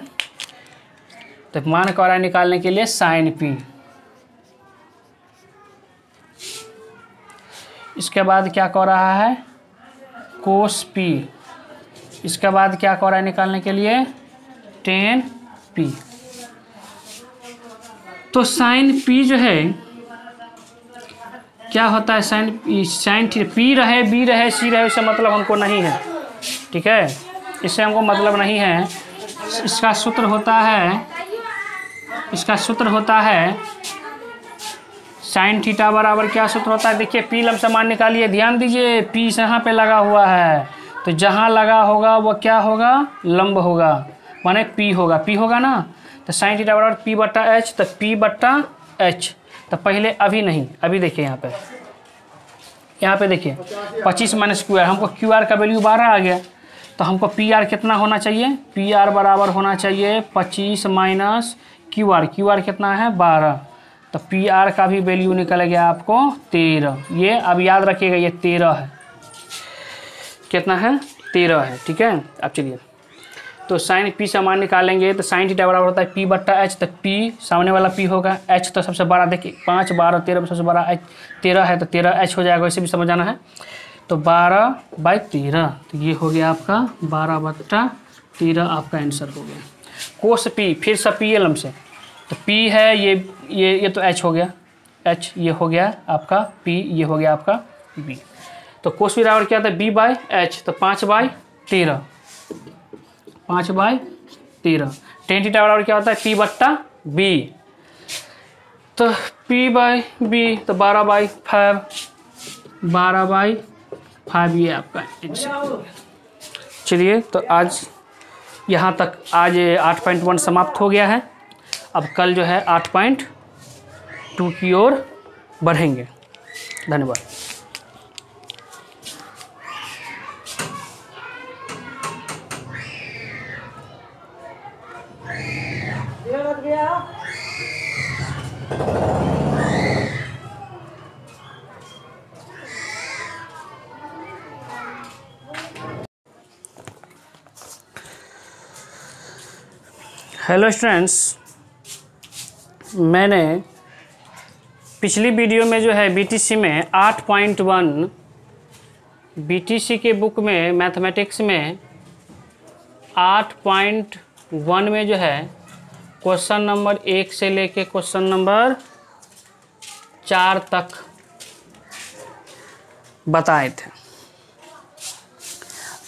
तो मान कह रहा है निकालने के लिए साइन P, इसके बाद क्या कह रहा है कोस P, इसके बाद क्या कह रहा है निकालने के लिए tan P। तो साइन P जो है क्या होता है, साइन P रहे B रहे C रहे, इससे मतलब हमको नहीं है, ठीक है, इससे हमको मतलब नहीं है। इसका सूत्र होता है साइन थीटा बराबर क्या सूत्र होता है, देखिए P लंब समान निकालिए, ध्यान दीजिए P यहाँ पे लगा हुआ है, तो जहाँ लगा होगा वो क्या होगा, लंब होगा, माने P होगा ना, तो साइन थीटा बराबर P/H, तो P/H, तो पहले अभी नहीं, अभी देखिए यहाँ पे देखिए 25 माइनस QR, हमको QR का वैल्यू 12 आ गया, तो हमको PR कितना होना चाहिए, PR बराबर होना चाहिए 25 माइनस QR कितना है 12, तो PR का भी वैल्यू निकल गया आपको 13। ये अब याद रखिएगा ये 13 है, कितना है 13 है, ठीक है। अब चलिए तो साइन P समान निकालेंगे, तो साइन थीटा बराबर होता है P/H, तो P सामने वाला P होगा, H तो सबसे बड़ा, देखिए 5 12 13 सबसे बड़ा H 13 है, तो 13H हो जाएगा, वैसे भी समझ आना है, तो 12/13, तो ये हो गया आपका 12/13 आपका आंसर हो गया। कोस P फिर सब P लंब से तो P है ये तो H हो गया, H ये हो गया आपका P, ये हो गया आपका B। तो कोस भी बराबर क्या था B/H, तो 5/13, 5/13। tan थीटा बराबर क्या होता है P/B, तो P/B तो 12/5, 12/5 ये आपका आंसर। चलिए तो आज यहाँ तक, आज 8.1 समाप्त हो गया है। अब कल जो है 8.2 की ओर बढ़ेंगे। धन्यवाद। हेलो स्टूडेंट्स, मैंने पिछली वीडियो में जो है बीटीसी में 8.1 बीटीसी के बुक में मैथमेटिक्स में 8.1 में जो है क्वेश्चन नंबर 1 से लेके क्वेश्चन नंबर 4 तक बताए थे।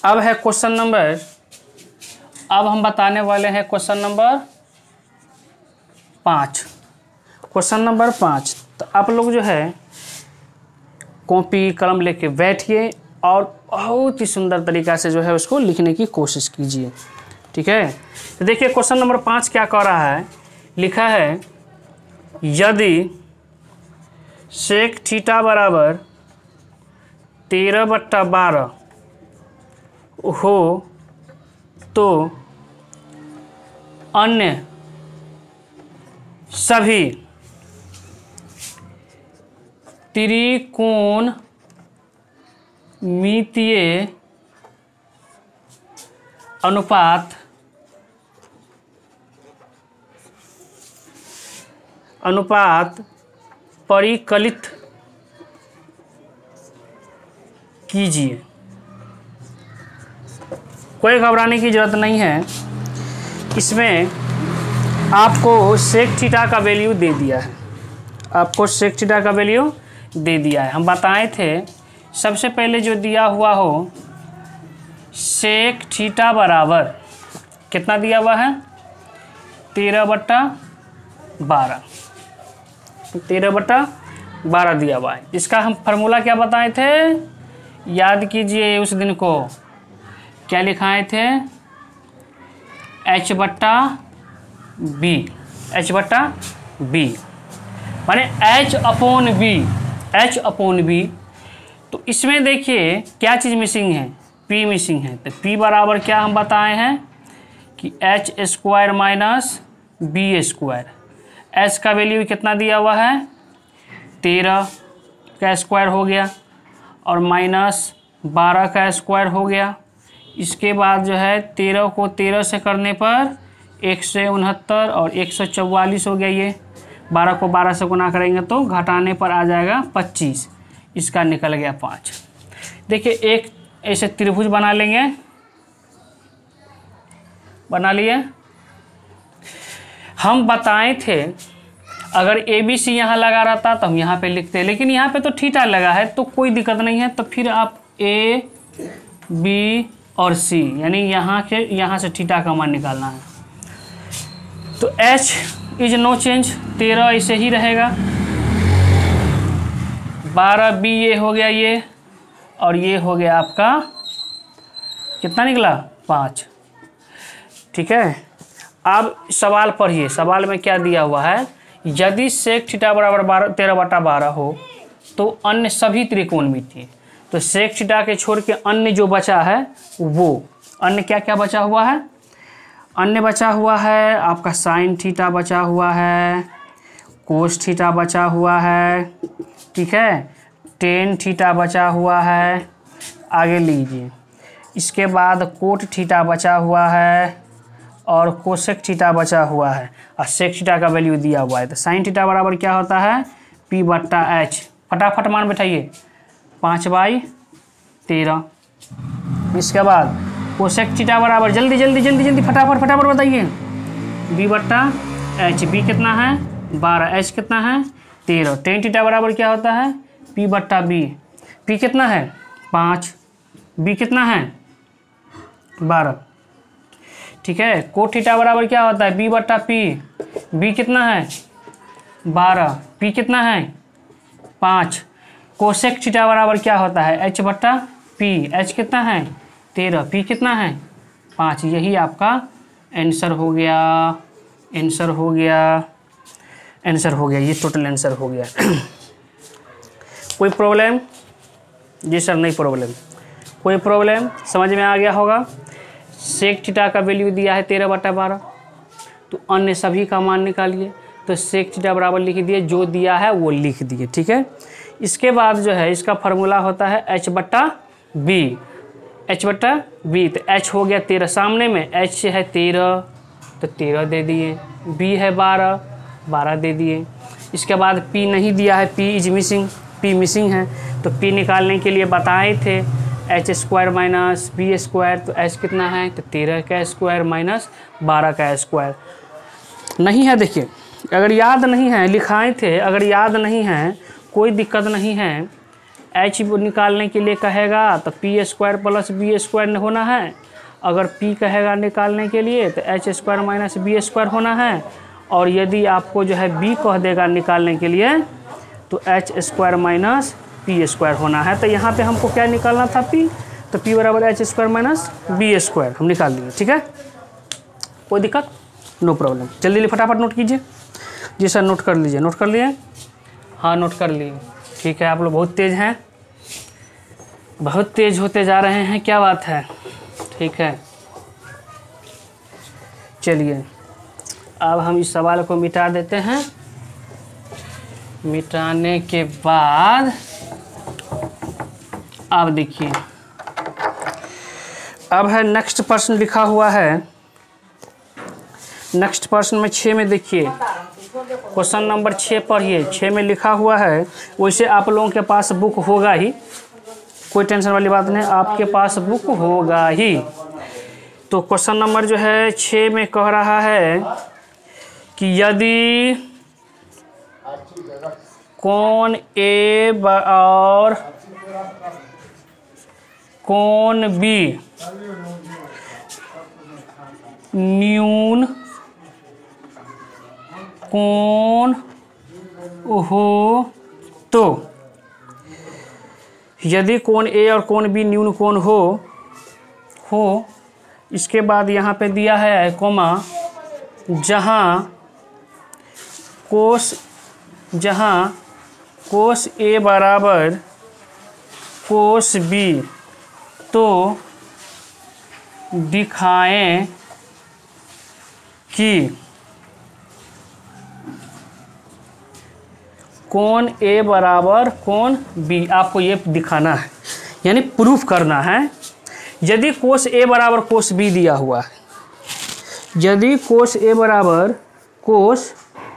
अब है क्वेश्चन नंबर, अब हम बताने वाले हैं क्वेश्चन नंबर 5। क्वेश्चन नंबर 5, तो आप लोग जो है कॉपी कलम लेके बैठिए और बहुत ही सुंदर तरीक़ा से जो है उसको लिखने की कोशिश कीजिए, ठीक है। तो देखिए क्वेश्चन नंबर 5 क्या कह रहा है, लिखा है यदि सेक थीटा बराबर 13/12 हो तो अन्य सभी त्रिकोणमितीय अनुपात परिकलित कीजिए। कोई घबराने की ज़रूरत नहीं है, इसमें आपको सेक थीटा का वैल्यू दे दिया है, आपको सेक थीटा का वैल्यू दे दिया है। हम बताए थे सबसे पहले जो दिया हुआ हो सेक थीटा बराबर कितना दिया हुआ है 13/12, 13/12 दिया हुआ है। इसका हम फार्मूला क्या बताए थे, याद कीजिए उस दिन को, क्या लिखाए थे H/B, H/B माने H/B। तो इसमें देखिए क्या चीज़ मिसिंग है, P मिसिंग है। तो P बराबर क्या हम बताए हैं कि H² - B²। H का वैल्यू कितना दिया हुआ है 13 का स्क्वायर हो गया और -12 का स्क्वायर हो गया। इसके बाद जो है 13 को 13 से करने पर 169 और 144 हो गया। ये 12 को 12 से गुना करेंगे तो घटाने पर आ जाएगा 25, इसका निकल गया 5। देखिए एक ऐसे त्रिभुज बना लेंगे, बना लिए। हम बताए थे अगर ABC यहाँ लगा रहता तो हम यहाँ पे लिखते, लेकिन यहाँ पे तो थीटा लगा है तो कोई दिक्कत नहीं है। तो फिर आप A, B और C यानी यहाँ से थीटा का मान निकालना है। तो H इज नो चेंज, 13 ऐसे ही रहेगा, 12B ये हो गया ये, और ये हो गया आपका कितना निकला 5, ठीक है। अब सवाल पढ़िए, सवाल में क्या दिया हुआ है, यदि सेक थीटा बराबर 13/12 हो तो अन्य सभी त्रिकोणमितीय। तो सेक थीटा के छोड़ के अन्य जो बचा है वो अन्य क्या क्या बचा हुआ है, अन्य बचा हुआ है आपका साइन थीटा बचा हुआ है, कोस थीटा बचा हुआ है, ठीक है, टेन थीटा बचा हुआ है, आगे लीजिए। इसके बाद कोट थीटा बचा हुआ है और कोसेक थीटा बचा हुआ है और सेक थीटा का वैल्यू दिया हुआ है। तो साइन थीटा बराबर क्या होता है P/H, फटाफट मान बैठाइए 5/13। इसके बाद कोसेक थीटा बराबर जल्दी फटाफट बताइए B/H एच बी कितना है 12, एच कितना है 13, टेन थीटा बराबर क्या होता है पी बट्टा बी। पी कितना है 5, बी कितना है 12, ठीक है। कोट थीटा बराबर क्या होता है बी बट्टा पी, बी कितना है 12, पी कितना है 5। कोसेक थीटा बराबर क्या होता है एच बट्टा पी, एच कितना है 13, पी कितना है 5। यही आपका आंसर हो गया, आंसर हो गया, आंसर हो गया, ये टोटल आंसर हो गया। कोई प्रॉब्लम? जी सर नहीं प्रॉब्लम। कोई प्रॉब्लम? समझ में आ गया होगा। सेक थीटा का वैल्यू दिया है 13/12, तो अन्य सभी का मान निकालिए। तो सेक थीटा बराबर लिख दिए, जो दिया है वो लिख दिए, ठीक है। इसके बाद जो है इसका फार्मूला होता है एच बट्टा बी, एच बट्टा बी। तो एच हो गया 13, सामने में एच है 13 तो 13 दे दिए, बी है 12, 12 दे दिए। इसके बाद पी नहीं दिया है, P is missing, P missing है, तो पी निकालने के लिए बताए थे H square minus B square. तो एच कितना है तो 13 का स्क्वायर माइनस 12 का स्क्वायर। नहीं है देखिए, अगर याद नहीं है लिखाए थे, अगर याद नहीं है कोई दिक्कत नहीं है। एच निकालने के लिए कहेगा तो P square plus B square होना है, अगर पी कहेगा निकालने के लिए तो H square minus B square होना है, और यदि आपको जो है बी कह देगा निकालने के लिए तो H square minus P square होना है। तो यहाँ पे हमको क्या निकालना था पी, तो पी बराबर H square minus B square हम निकाल दिए, ठीक है। कोई दिक्कत? No problem. जल्दी फटाफट नोट कीजिए। जी सर नोट कर लीजिए, नोट कर लिए? हाँ नोट कर लिए, ठीक है। आप लोग बहुत तेज़ हैं, बहुत तेज़ होते जा रहे हैं, क्या बात है, ठीक है। चलिए अब हम इस सवाल को मिटा देते हैं। मिटाने के बाद अब देखिए, अब है नेक्स्ट प्रश्न लिखा हुआ है। नेक्स्ट प्रश्न में 6 में देखिए, क्वेश्चन नंबर 6 पढ़िए। 6 में लिखा हुआ है, वैसे आप लोगों के पास बुक होगा ही, कोई टेंशन वाली बात नहीं, आपके पास बुक होगा ही। तो क्वेश्चन नंबर जो है 6 में कह रहा है कि यदि कोण ए और कोण बी न्यून कोण हो, तो यदि कोण ए और कोण बी न्यून कोण हो इसके बाद यहाँ पे दिया है कोमा, जहाँ कोस ए बराबर कोस बी, तो दिखाएं कि कोण ए बराबर कोण बी। आपको ये दिखाना है, यानी प्रूफ करना है। यदि कोस ए बराबर कोस बी दिया हुआ है, यदि कोस ए बराबर कोस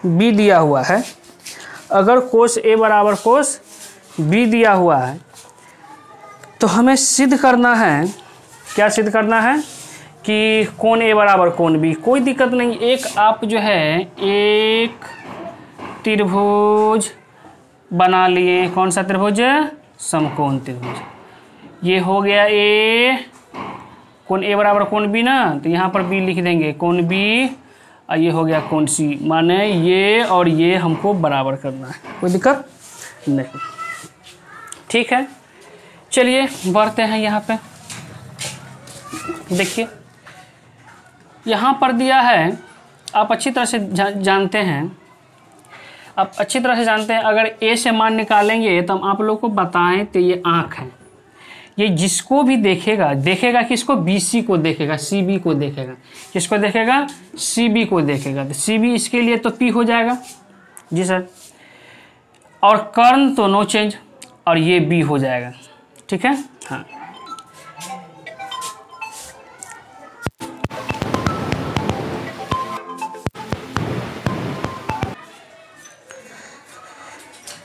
बी दिया हुआ है, अगर कोस ए बराबर कोस बी दिया हुआ है, तो हमें सिद्ध करना है, क्या सिद्ध करना है कि कोण ए बराबर कोण बी। कोई दिक्कत नहीं, एक आप जो है एक त्रिभुज बना लिए। कौन सा त्रिभुज? समकोण त्रिभुज। ये हो गया ए, कोण ए बराबर कोण बी ना, तो यहाँ पर बी लिख देंगे, कोण बी, और ये हो गया कोण सी। माने ये और ये हमको बराबर करना है, कोई दिक्कत नहीं, ठीक है। चलिए बढ़ते हैं यहाँ पे। देखिए यहाँ पर दिया है, आप अच्छी तरह से जानते हैं, आप अच्छी तरह से जानते हैं, अगर ए से मान निकालेंगे तो हम आप लोग को बताएं तो ये आँख है, ये जिसको भी देखेगा किसको? BC को देखेगा, CB को देखेगा। किसको देखेगा? CB को देखेगा। तो CB इसके लिए तो P हो जाएगा। जी सर। और कर्ण तो नो चेंज, और ये B हो जाएगा, ठीक है। हाँ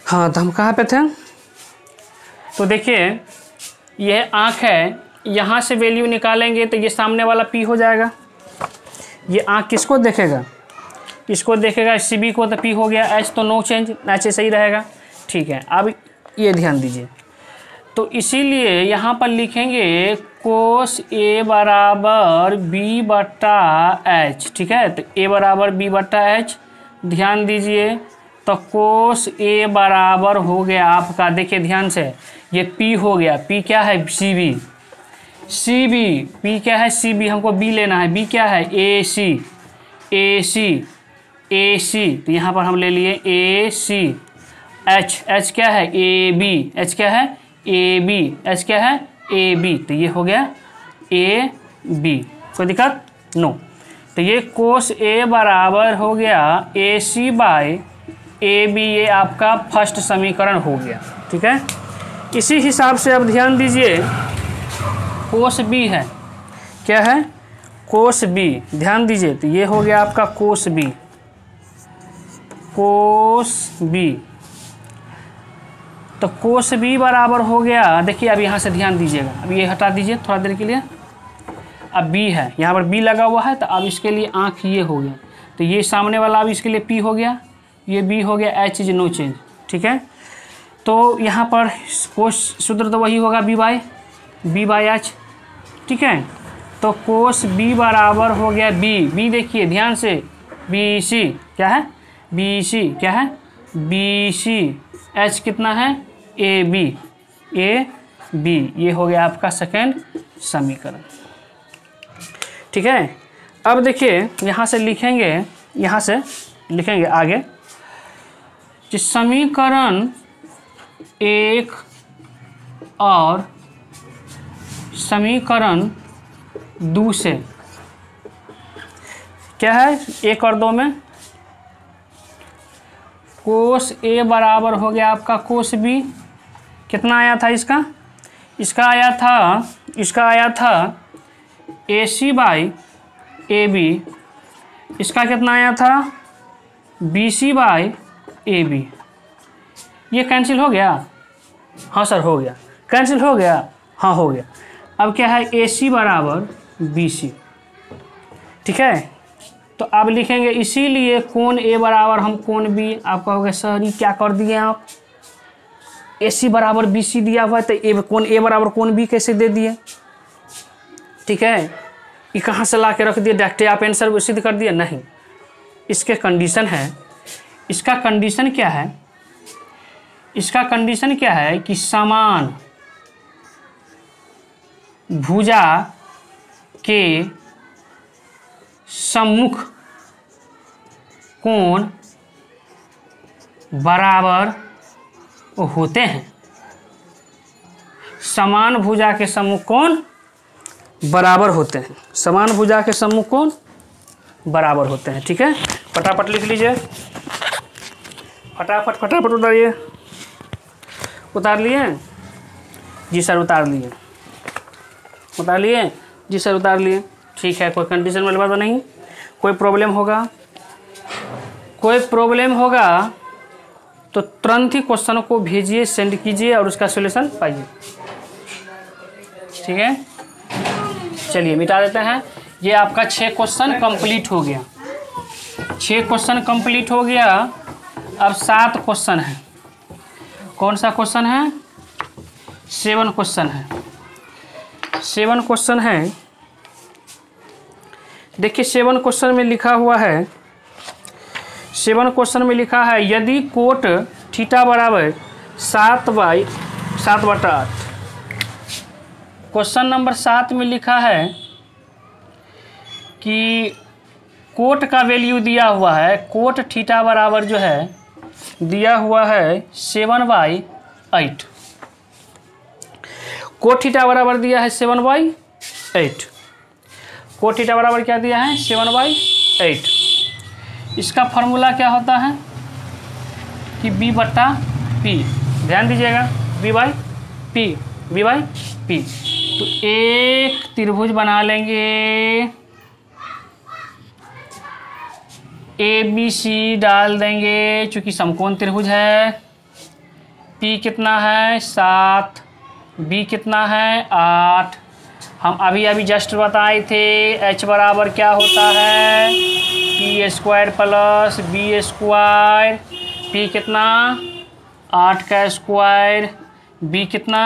हाँ, तो हम कहाँ पे थे? तो देखिए यह आँख है, यहाँ से वैल्यू निकालेंगे तो ये सामने वाला P हो जाएगा। ये आँख किसको देखेगा? इसको देखेगा सी बी को तो पी हो गया, एच तो नो चेंज, एच सही रहेगा। ठीक है, अब ये ध्यान दीजिए, तो इसीलिए यहाँ पर लिखेंगे कोस ए बराबर बी बट्टा एच। ठीक है, तो ए बराबर बी बट्टा एच, ध्यान दीजिए, तो कोस ए बराबर हो गया आपका, देखिए ध्यान से, ये पी हो गया, पी क्या है C B, C B, P क्या है सी बी, हमको बी लेना है, बी क्या है ए सी, ए सी, ए सी, तो यहाँ पर हम ले लिए ए सी, एच, एच क्या है ए बी, एच क्या है ए बी, एच क्या है ए बी, तो ये हो गया ए बी, कोई दिक्कत नो। तो ये कोस ए बराबर हो गया ए सी बाई ए बी, ये आपका फर्स्ट समीकरण हो गया। ठीक है, इसी हिसाब से अब ध्यान दीजिए कोस बी है, क्या है कोस बी, ध्यान दीजिए, तो ये हो गया आपका कोस बी, कोस बी, तो कोस बी बराबर हो गया, देखिए अब यहाँ से ध्यान दीजिएगा, अब ये हटा दीजिए थोड़ा देर के लिए, अब बी है, यहाँ पर बी लगा हुआ है, तो अब इसके लिए आँख ये हो गया, तो ये सामने वाला अब इसके लिए पी हो गया, ये बी हो गया, एच इज नो चेंज। ठीक है, तो यहाँ पर कोस सूत्र तो वही होगा बी बाई एच। ठीक है, तो कोस बी बराबर हो गया बी, बी देखिए ध्यान से, बी सी क्या है, बी सी क्या है बी सी, एच कितना है ए बी, ए बी, ये हो गया आपका सेकेंड समीकरण। ठीक है, अब देखिए यहाँ से लिखेंगे, यहाँ से लिखेंगे आगे कि समीकरण 1 और समीकरण 2 से क्या है 1 और 2 में कोस ए बराबर हो गया आपका कोस बी, कितना आया था इसका, इसका आया था ए सी बाई ए बी, इसका कितना आया था B C by A B, ये कैंसिल हो गया, हाँ सर हो गया, कैंसिल हो गया, हाँ हो गया। अब क्या है ए सी बराबर बी सी। ठीक है, तो अब लिखेंगे इसीलिए कोण ए बराबर हम कोण बी, आप कहोगे सर ये क्या कर दिए आप, ए सी बराबर बी सी दिया हुआ है तो ए कोण ए बराबर कोण बी कैसे दे दिए। ठीक है, ये कहाँ से ला के रख दिए, डायरेक्ट आप आंसर सिद्ध कर दिया, नहीं, इसके कंडीशन है, इसका कंडीशन क्या है, इसका कंडीशन क्या है कि समान भुजा के सम्मुख कोण बराबर होते हैं, समान भुजा के सम्मुख कोण बराबर होते हैं, समान भुजा के सम्मुख कोण बराबर होते हैं। ठीक है, फटाफट लिख लीजिए, फटाफट उतारिए, उतार लिए जी सर, उतार लिए जी सर, उतार लिए। ठीक है, कोई कंडीशन वाली बात नहीं, कोई प्रॉब्लम होगा तो तुरंत ही क्वेश्चन को भेजिए, सेंड कीजिए और उसका सॉल्यूशन पाइए। ठीक है, चलिए मिटा देते हैं, ये आपका 6 क्वेश्चन कंप्लीट हो गया, 6 क्वेश्चन कंप्लीट हो गया। अब 7 क्वेश्चन है, कौन सा क्वेश्चन है 7 क्वेश्चन है, 7 क्वेश्चन है। देखिए 7 क्वेश्चन में लिखा हुआ है, 7 क्वेश्चन में लिखा है यदि कोट थीटा बराबर 7/8। क्वेश्चन नंबर 7 में लिखा है कि कोट का वैल्यू दिया हुआ है, कोट थीटा बराबर जो है दिया हुआ है 7/8, कोट थीटा बराबर दिया है 7/8, कोट थीटा बराबर क्या दिया है 7/8। इसका फॉर्मूला क्या होता है कि b बट्टा पी, ध्यान दीजिएगा b बाई पी। तो एक त्रिभुज बना लेंगे ABC डाल देंगे, चूंकि समकोण त्रिभुज है, P कितना है 7, B कितना है 8। हम अभी जस्ट बताए थे H बराबर क्या होता है P C square plus B square, P कितना 8 का स्क्वायर, बी कितना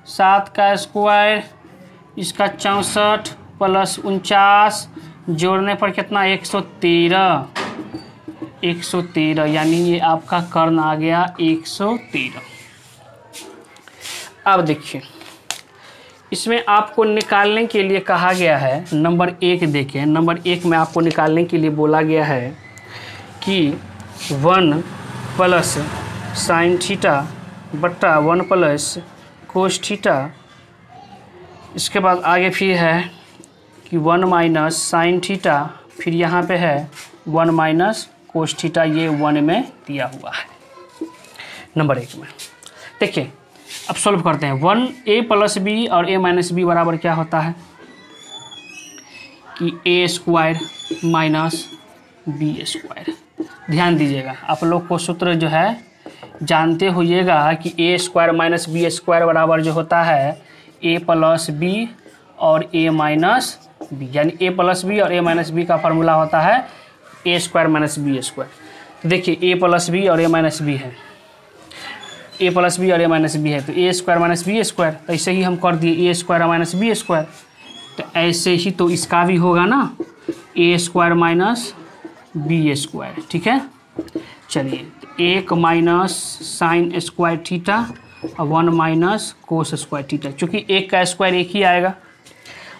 7 का स्क्वायर, इसका 64 प्लस 49 जोड़ने पर कितना 113 यानी ये आपका कर्ण आ गया 113। अब देखिए इसमें आपको निकालने के लिए कहा गया है नंबर 1। देखें नंबर 1 में आपको निकालने के लिए बोला गया है कि 1 प्लस साइन थीटा बट्टा 1 प्लस कोस थीटा, इसके बाद आगे फिर है कि 1 माइनस साइन थीटा, फिर यहाँ पे है 1 माइनस कोस थीटा, ये 1 में दिया हुआ है नंबर 1 में। देखिए अब सॉल्व करते हैं। 1a प्लस बी और a माइनस बी बराबर क्या होता है कि a square minus B square. ध्यान दीजिएगा आप लोग को सूत्र जो है जानते होइएगा कि a square minus B square बराबर जो होता है a प्लस बी और a माइनस बी, यानी a प्लस बी और a माइनस बी का फार्मूला होता है a square minus B square. तो देखिए a प्लस बी और a माइनस बी है, a प्लस बी और a माइनस बी है, तो a square minus B square, तो ऐसे ही हम कर दिए a square minus B square, तो ऐसे ही तो इसका भी होगा ना a square minus B square. ठीक है, चलिए 1 माइनस साइन स्क्वायर थीटा और 1 माइनस कोस स्क्वायर थीटा, चूँकि 1 का स्क्वायर 1 ही आएगा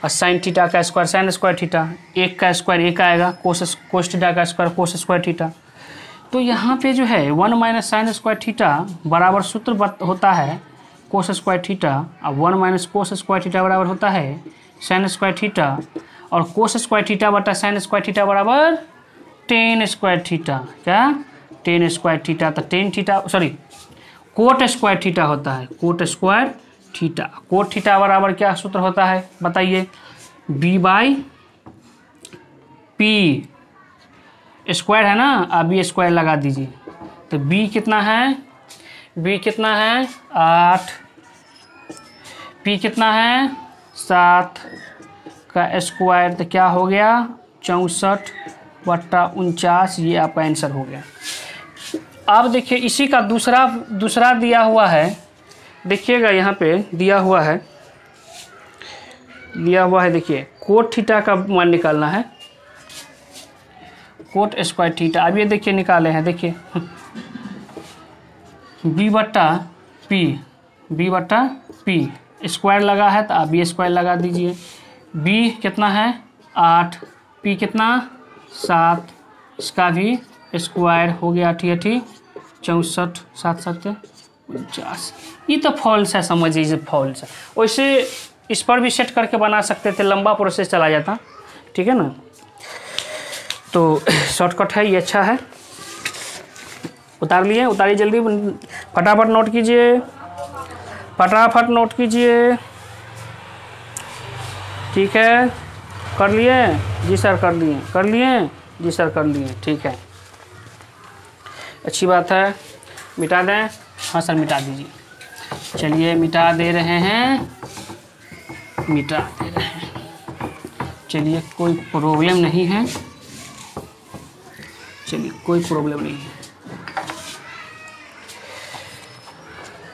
और साइन थीटा का स्क्वायर साइन स्क्वायर थीटा, 1 का स्क्वायर 1 आएगा, कोस थीटा का स्क्वायर कोस स्क्वायर थीटा। तो यहाँ पे जो है 1 माइनस साइन स्क्वायर थीटा बराबर सूत्र होता है कोस स्क्वायर थीटा और 1 माइनस कोस स्क्वायर थीटा बराबर होता है साइन स्क्वायर थीटा, और कोस स्क्वायर थीटा बटा साइन स्क्वायर थीटा बराबर टेन स्क्वायर थीटा। क्या 10 स्क्वायर थीटा, तो 10 theta sorry cot square theta होता है, cot square theta. Cot theta बराबर क्या सूत्र होता है बताइए, b बाई पी स्क्वायर है ना, आप बी स्क्वायर लगा दीजिए, तो b कितना है 8, p कितना है 7 का स्क्वायर, तो क्या हो गया 64 बट्टा 49, ये आपका आंसर हो गया। अब देखिए इसी का दूसरा दिया हुआ है, देखिएगा यहाँ पे दिया हुआ है देखिए कोट थीटा का मान निकालना है, कोट स्क्वायर थीटा। अब ये देखिए निकाले हैं, देखिए b बट्टा पी स्क्वायर लगा है तो आप बी स्क्वायर लगा दीजिए। b कितना है 8, p कितना 7, इसका भी स्क्वायर हो गया 68, 64 7 7 49। ये तो फॉल्स है, समझिए इसे फॉल्स है। वैसे इस पर भी सेट करके बना सकते थे, लंबा प्रोसेस चला जाता, ठीक है ना। तो शॉर्टकट है, ये अच्छा है। उतारिए जल्दी, फटाफट नोट कीजिए। ठीक है, कर लिए जी सर, कर लिए जी सर, कर लिए। ठीक है, अच्छी बात है। मिटा दें? हाँ सर मिटा दीजिए। चलिए मिटा दे रहे हैं। चलिए कोई प्रॉब्लम नहीं है,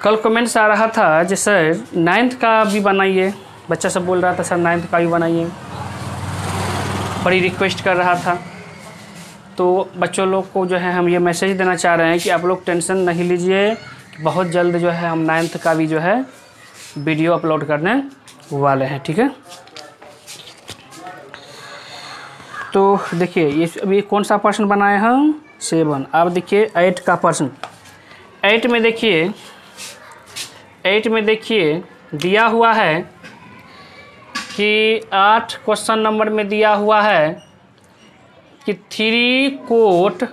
कल कमेंट्स आ रहा था जी सर 9th का भी बनाइए, बच्चा सब बोल रहा था सर 9th का भी बनाइए, बड़ी रिक्वेस्ट कर रहा था। तो बच्चों लोग को जो है हम ये मैसेज देना चाह रहे हैं कि आप लोग टेंशन नहीं लीजिए, बहुत जल्द जो है हम 9th का भी जो है वीडियो अपलोड करने वाले हैं। ठीक है, तो देखिए ये अभी कौन सा पर्सन बनाए हम 7। अब देखिए 8 का पर्सन, 8 में देखिए दिया हुआ है कि 8 क्वेश्चन नंबर में दिया हुआ है कि 3 कोट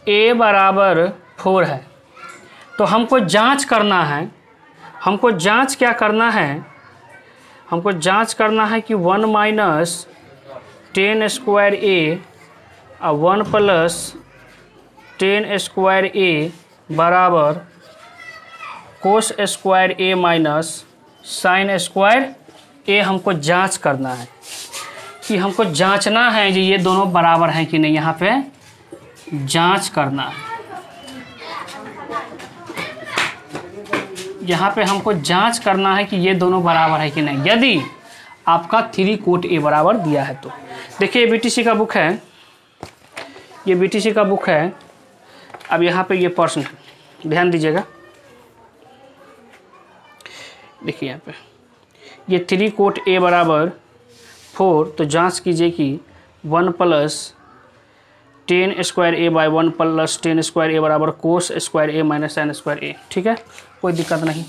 a बराबर 4 है। तो हमको जांच करना है, हमको जांच करना है कि 1 माइनस 10 स्क्वायर a और 1 प्लस 10 स्क्वायर a बराबर cos square a minus sine square ये हमको जांच करना है कि हमको जांचना है कि ये दोनों बराबर हैं कि नहीं, यहाँ पे जांच करना है। यहाँ पे हमको जांच करना है कि ये दोनों बराबर है कि नहीं। यदि आपका 3 कोट ए बराबर दिया है तो देखिए बीटीसी का बुक है, ये बीटीसी का बुक है। अब यहाँ पे ये प्रश्न है, ध्यान दीजिएगा। देखिए यहाँ पे ये 3 कोट ए बराबर 4, तो जांच कीजिए कि 1 + 10 स्क्वायर ए बाई 1 + 10 स्क्वायर ए बराबर कोस स्क्वायर ए माइनस साइन स्क्वायर ए। ठीक है, कोई दिक्कत नहीं।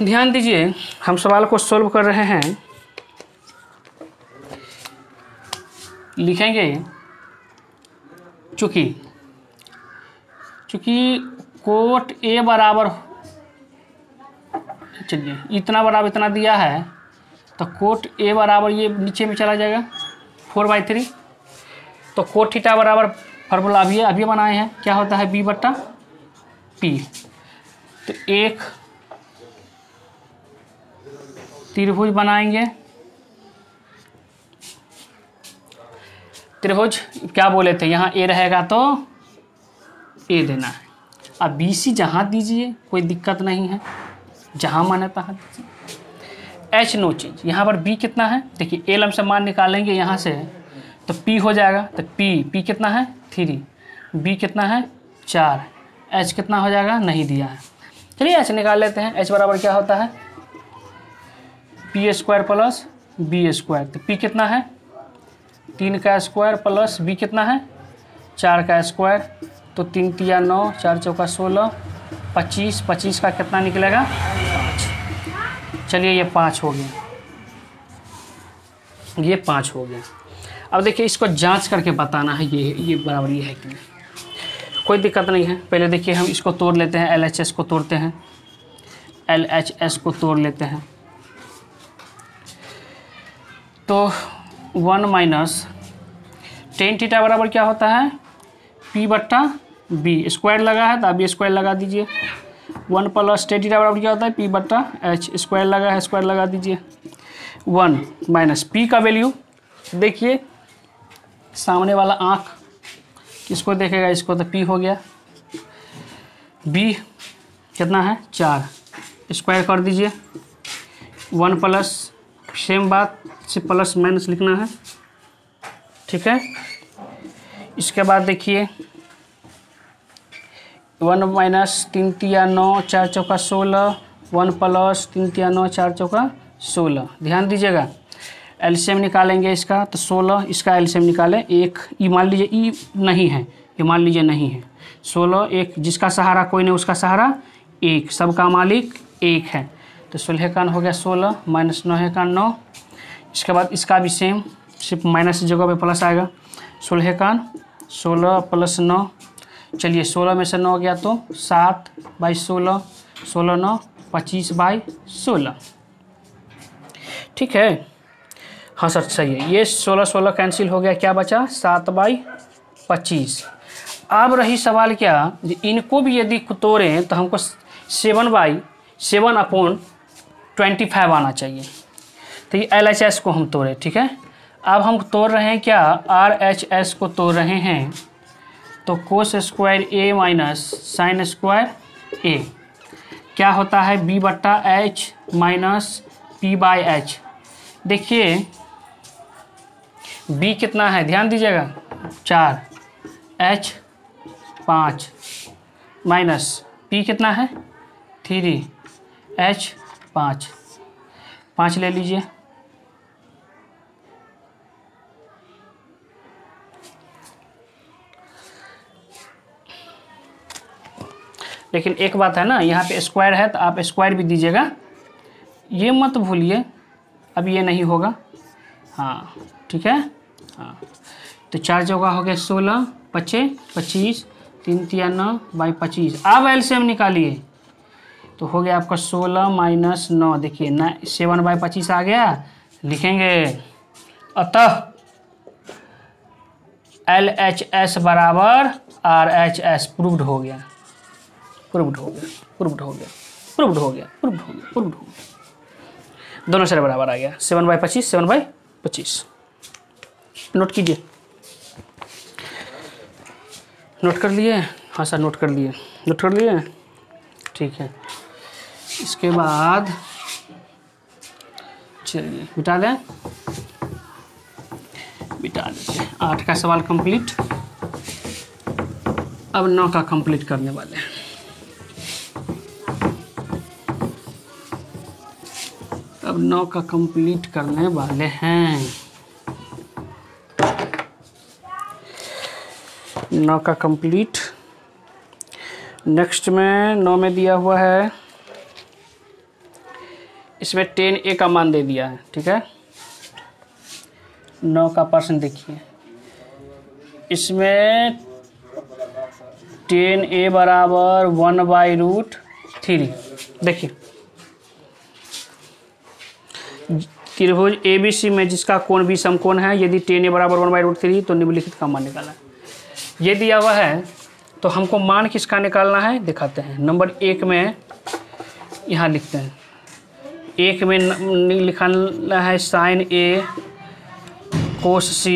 ध्यान दीजिए, हम सवाल को सोल्व कर रहे हैं। लिखेंगे चूँकि कोट ए बराबर, चलिए इतना बराबर इतना दिया है तो कोट ए बराबर ये नीचे में चला जाएगा 4/3। तो कोट थीटा बराबर फार्मूला अभी बनाए हैं, क्या होता है B/P। तो एक त्रिभुज बनाएंगे, त्रिभुज क्या बोले थे, यहाँ ए रहेगा तो ए देना है। अब BC जहाँ दीजिए कोई दिक्कत नहीं है, जहाँ माने तहाँ दीजिए। H no change. यहाँ पर B कितना है, देखिए एल से मान निकालेंगे यहाँ से तो P हो जाएगा। तो P कितना है 3, B कितना है 4, H कितना हो जाएगा नहीं दिया है। चलिए H निकाल लेते हैं। H बराबर क्या होता है P² + B²। तो P कितना है 3 का स्क्वायर प्लस B कितना है 4 का स्क्वायर। तो 3 × 9, 4 × 4 16, 25, 25 का कितना निकलेगा 5। चलिए ये 5 हो गया, ये 5 हो गया। अब देखिए इसको जांच करके बताना है ये बराबर ये है कि नहीं। कोई दिक्कत नहीं है। पहले देखिए हम इसको तोड़ लेते हैं, LHS को तोड़ते हैं, LHS को तोड़ लेते हैं। तो 1 - tan थीटा बराबर क्या होता है P/B। स्क्वायर लगा है तो आप ये स्क्वायर लगा दीजिए। 1 + tan थीटा बराबर क्या होता है P/H। स्क्वायर लगा है, स्क्वायर लगा दीजिए। 1 - P का वैल्यू देखिए, सामने वाला आँख किसको देखेगा, इसको। तो P हो गया। B कितना है 4, स्क्वायर कर दीजिए। 1 + सेम बात से प्लस माइनस लिखना है, ठीक है। इसके बाद देखिए 1 - 3 × 9, 4 × 4 16, 1 + 3 × 9, 4 × 4 16। ध्यान दीजिएगा, एलसीएम निकालेंगे इसका तो 16, इसका एलसीएम निकालें। एक ई मान लीजिए ई नहीं है, ये मान लीजिए नहीं है। 16 एक, जिसका सहारा कोई नहीं उसका सहारा एक, सबका मालिक एक है। तो 16 का हो गया 16 - 9 का 9। इसके बाद इसका भी सेम, सिर्फ माइनस की जगह पे प्लस आएगा। 16 का 16 + 9। चलिए 16 में से 9 गया तो 7/16, 16 9 25/16। ठीक है, हाँ सर सही है। ये 16 16 कैंसिल हो गया, क्या बचा 7/25। अब रही सवाल क्या, इनको भी यदि तोड़ें तो हमको 7/7/25 आना चाहिए। तो ये LHS को हम तोड़े, ठीक है। अब हम तोड़ रहे हैं क्या, RHS को तोड़ रहे हैं। तो cos square A minus sine square A क्या होता है B/H माइनस P/H। देखिए B कितना है, ध्यान दीजिएगा 4, H 5 माइनस P कितना है 3, H 5 ले लीजिए। लेकिन एक बात है ना, यहाँ पे स्क्वायर है तो आप स्क्वायर भी दीजिएगा, ये मत भूलिए। अब ये नहीं होगा, हाँ ठीक है। हाँ तो 4 जगह हो गया 16, 25 25, 3 × 9/25। अब एलसीएम निकालिए तो हो गया आपका 16 - 9। देखिए ना 7/25 आ गया, लिखेंगे। अतः LHS बराबर RHS। प्रूव्ड हो गया, प्रूव्ड हो गया, प्रूव्ड हो गया, प्रूव्ड हो गया, प्रूव्ड हो गया, प्रूव्ड हो गया। दोनों सारे बराबर आ गया, 7/25 7/25। नोट कीजिए, नोट कर लिए? हाँ सर नोट कर लिए, नोट कर लिए, ठीक है। इसके बाद चलिए बिठा दें, बिठा देते हैं। 8 का सवाल कंप्लीट। अब 9 का कंप्लीट करने वाले हैं। अब 9 का कंप्लीट करने वाले हैं। 9 का कंप्लीट। नेक्स्ट में 9 में दिया हुआ है, इसमें 10a का मान दे दिया है, ठीक है। 9 का प्रश्न देखिए, इसमें 10a बराबर 1/√3। देखिए त्रिभुज ABC में जिसका कोण भी समकोण है, यदि 10a बराबर 1/√3 तो निम्नलिखित का मान निकालना है। ये दिया हुआ है तो हमको मान किसका निकालना है दिखाते हैं। नंबर 1 में यहाँ लिखते हैं, 1 में लिखना है sine A cos C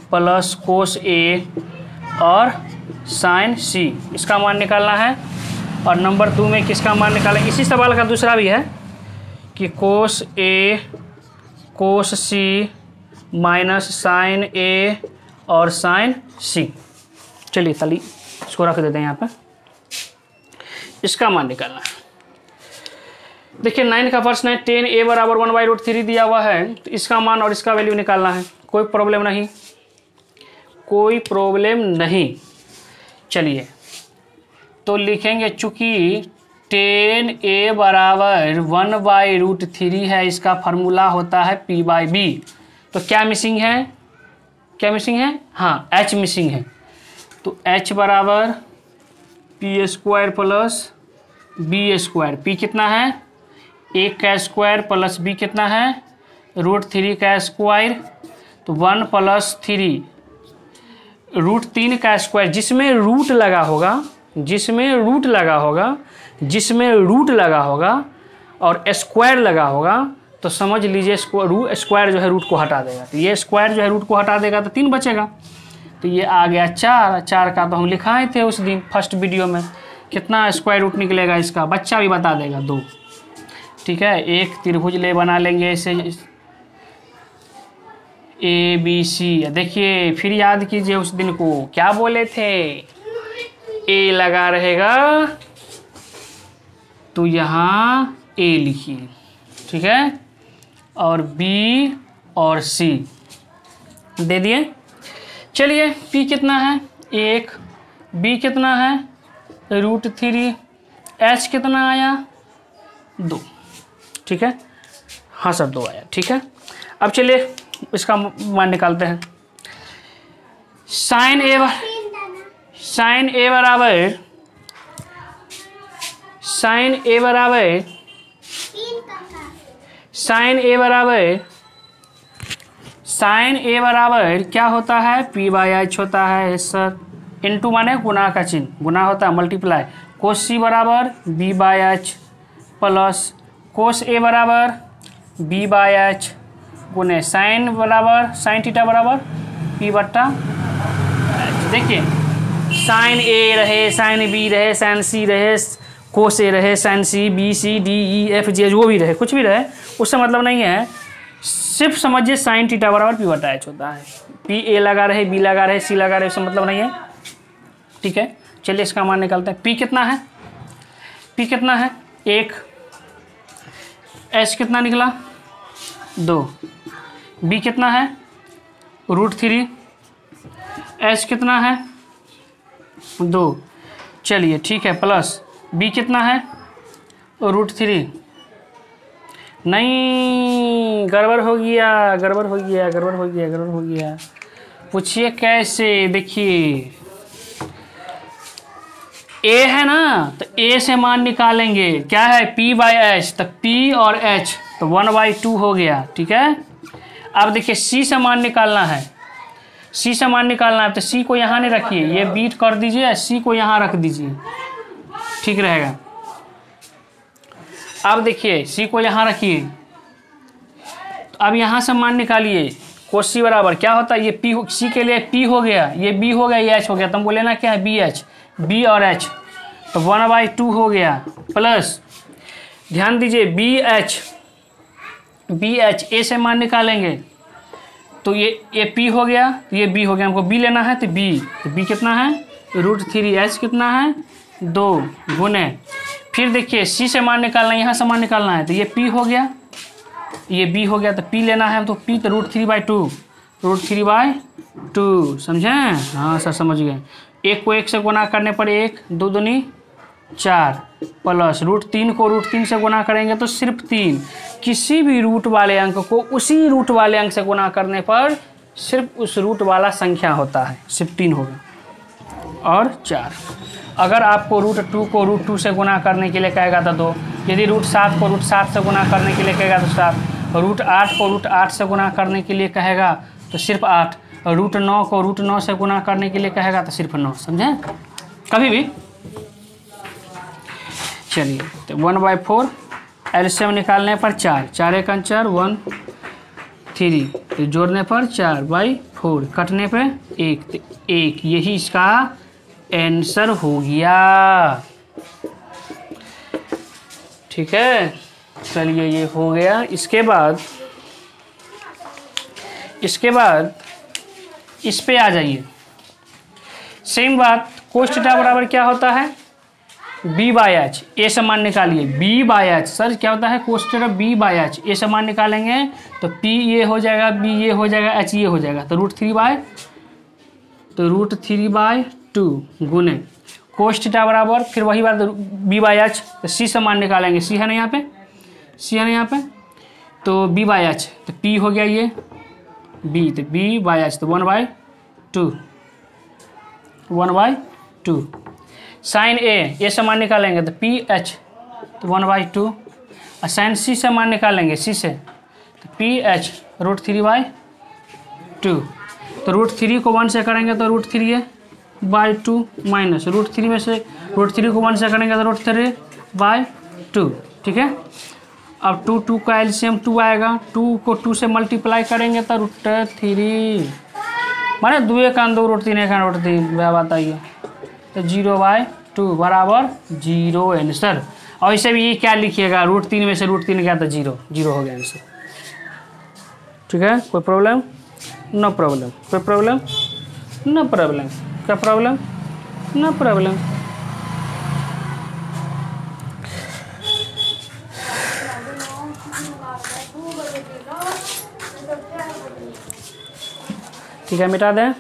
plus cos A और साइन C, इसका मान निकालना है। और नंबर 2 में किसका मान निकालें, इसी सवाल का दूसरा भी है कि cos A cos C minus sine A और साइन C। चलिए ताली इसको रख देते हैं यहाँ पे, इसका मान निकालना है। देखिए 9 का प्रश्न है, 10a बराबर 1/√3 दिया हुआ है, तो इसका मान और इसका वैल्यू निकालना है। कोई प्रॉब्लम नहीं, कोई प्रॉब्लम नहीं। चलिए तो लिखेंगे, चूंकि 10a बराबर 1/√3 है, इसका फार्मूला होता है p/b। तो क्या मिसिंग है, क्या मिसिंग है? हाँ h मिसिंग है। तो h बराबर p² प्लस b²। p कितना है? 1 का स्क्वायर प्लस b कितना है? √3 का स्क्वायर। तो 1 + 3 √3 का स्क्वायर, जिसमें रूट लगा होगा, जिसमें रूट लगा होगा, जिसमें रूट लगा होगा और स्क्वायर लगा होगा, तो समझ लीजिए स्क्वायर जो है रूट को हटा देगा। तो ये स्क्वायर जो है रूट को हटा देगा तो 3 बचेगा। तो ये आ गया 4। 4 का तो हम लिखाए थे उस दिन फर्स्ट वीडियो में। कितना स्क्वायर रूट निकलेगा इसका, बच्चा भी बता देगा, 2। ठीक है, एक त्रिभुज ले बना लेंगे इसे ABC। देखिए फिर याद कीजिए उस दिन को क्या बोले थे, A लगा रहेगा तो यहाँ A लिखिए, ठीक है, और B और C दे दिए। चलिए P कितना है? 1, B कितना है? √3, H कितना आया? 2, ठीक है। हाँ सर 2 आया, ठीक है। अब चलिए इसका मान निकालते हैं। साइन A बराबर साइन A बराबर क्या होता है? p/h होता है सर। इनटू माने गुना का चिन्ह, गुना होता है मल्टीप्लाई। कोस C बराबर b/h प्लस कोस A बराबर b/h गुने साइन बराबर साइन थीटा बराबर p/h। देखिए साइन A रहे, साइन B रहे, साइन C रहे, कोस A रहे, sign C, B, C, D, E, F, G जो भी रहे, कुछ भी रहे, उससे मतलब नहीं है। सिर्फ समझिए साइन थीटा बराबर p/h होता है। P A लगा रहे, B लगा रहे, C लगा रहे, उससे मतलब नहीं है, ठीक है। चलिए इसका मान निकालते हैं। P कितना है? P कितना है? 1। H कितना निकला? 2। B कितना है? √3। H कितना है? 2। चलिए ठीक है, प्लस B कितना है? √3। नहीं, गड़बड़ हो गया, गड़बड़ हो गया, गड़बड़ हो गया, गड़बड़ हो गया। पूछिए कैसे? देखिए A है ना, तो A से मान निकालेंगे। क्या है? p/h, तो P और H तो 1/2 हो गया, ठीक है। अब देखिए C से मान निकालना है, C से मान निकालना है, तो C को यहाँ नहीं रखिए, ये बीट कर दीजिए, C को यहाँ रख दीजिए, ठीक रहेगा। अब देखिए C को यहाँ रखिए, तो अब यहाँ से मान निकालिए कोस सी बराबर क्या होता है, ये पी सी के लिए पी हो गया, ये बी हो गया, ये एच हो गया, तो हम बोले ना क्या है बी एच, बी और एच, तो 1/2 हो गया प्लस ध्यान दीजिए बी एच ए से मान निकालेंगे तो ये पी हो गया, ये बी हो गया, हमको बी लेना है तो बी कितना है √3h कितना है 2 गुने, फिर देखिए सी से मान निकालना है, यहाँ से मान निकालना है तो ये पी हो गया, ये बी हो गया, तो पी लेना है तो पी तो √3/2 समझे। हाँ सर समझ गए। एक को एक से गुना करने पर 1 2 दूनी 4 प्लस √3 को √3 से गुना करेंगे तो सिर्फ 3, किसी भी रूट वाले अंक को उसी रूट वाले अंक से गुना करने पर सिर्फ उस रूट वाला संख्या होता है, सिर्फ 3 होगा और 4। अगर आपको √2 को √2 से गुना करने के लिए कहेगा तो 2, यदि √7 को √7 से गुना करने के लिए कहेगा तो 7, √8 को √8 से गुना करने के लिए कहेगा तो सिर्फ 8, √9 को √9 से गुना करने के लिए कहेगा तो सिर्फ 9, समझे कभी भी। चलिए तो 1/4 एलसीएम निकालने पर 4 4 1 4 1 3, तो जोड़ने पर 4/4, कटने पे 1 1, यही इसका आंसर हो गया। ठीक है, चलिए ये हो गया। इसके बाद इस पे आ जाइए, सेम बात कोस थीटा बराबर क्या होता है b/h, ए से मान निकालिए b/h, सर क्या होता है कोस थीटा b/h, ए से मान निकालेंगे तो p ये हो जाएगा, b ये हो जाएगा, h ये हो जाएगा, तो √3/2 गुने कोस थीटा बराबर फिर वही बात b/h, तो c से मान निकालेंगे, c है ना यहाँ पे, c है ना यहाँ पे, तो b/h तो p हो गया ये b, तो b/h तो 1/2 साइन ए से मान निकालेंगे तो ph तो 1/2, और साइन c से मान निकालेंगे c से तो ph √3/2, तो √3 को 1 से करेंगे तो √3/2 माइनस √3 में से √3 को 1 से करेंगे तो √3/2, ठीक है। अब 2 का एलसीएम 2 आएगा, 2 को 2 से मल्टीप्लाई करेंगे तो √3 माने 2 का 2 √3 1 का √3 वह बात आई है, तो 0/2 बराबर 0 आंसर। और इसे भी ये क्या लिखिएगा √3 में से √3 गया तो 0 हो गया आंसर। ठीक है, कोई प्रॉब्लम? No problem. कोई प्रॉब्लम? No problem. क्या प्रॉब्लम? No problem. ठीक है, मिटा दें?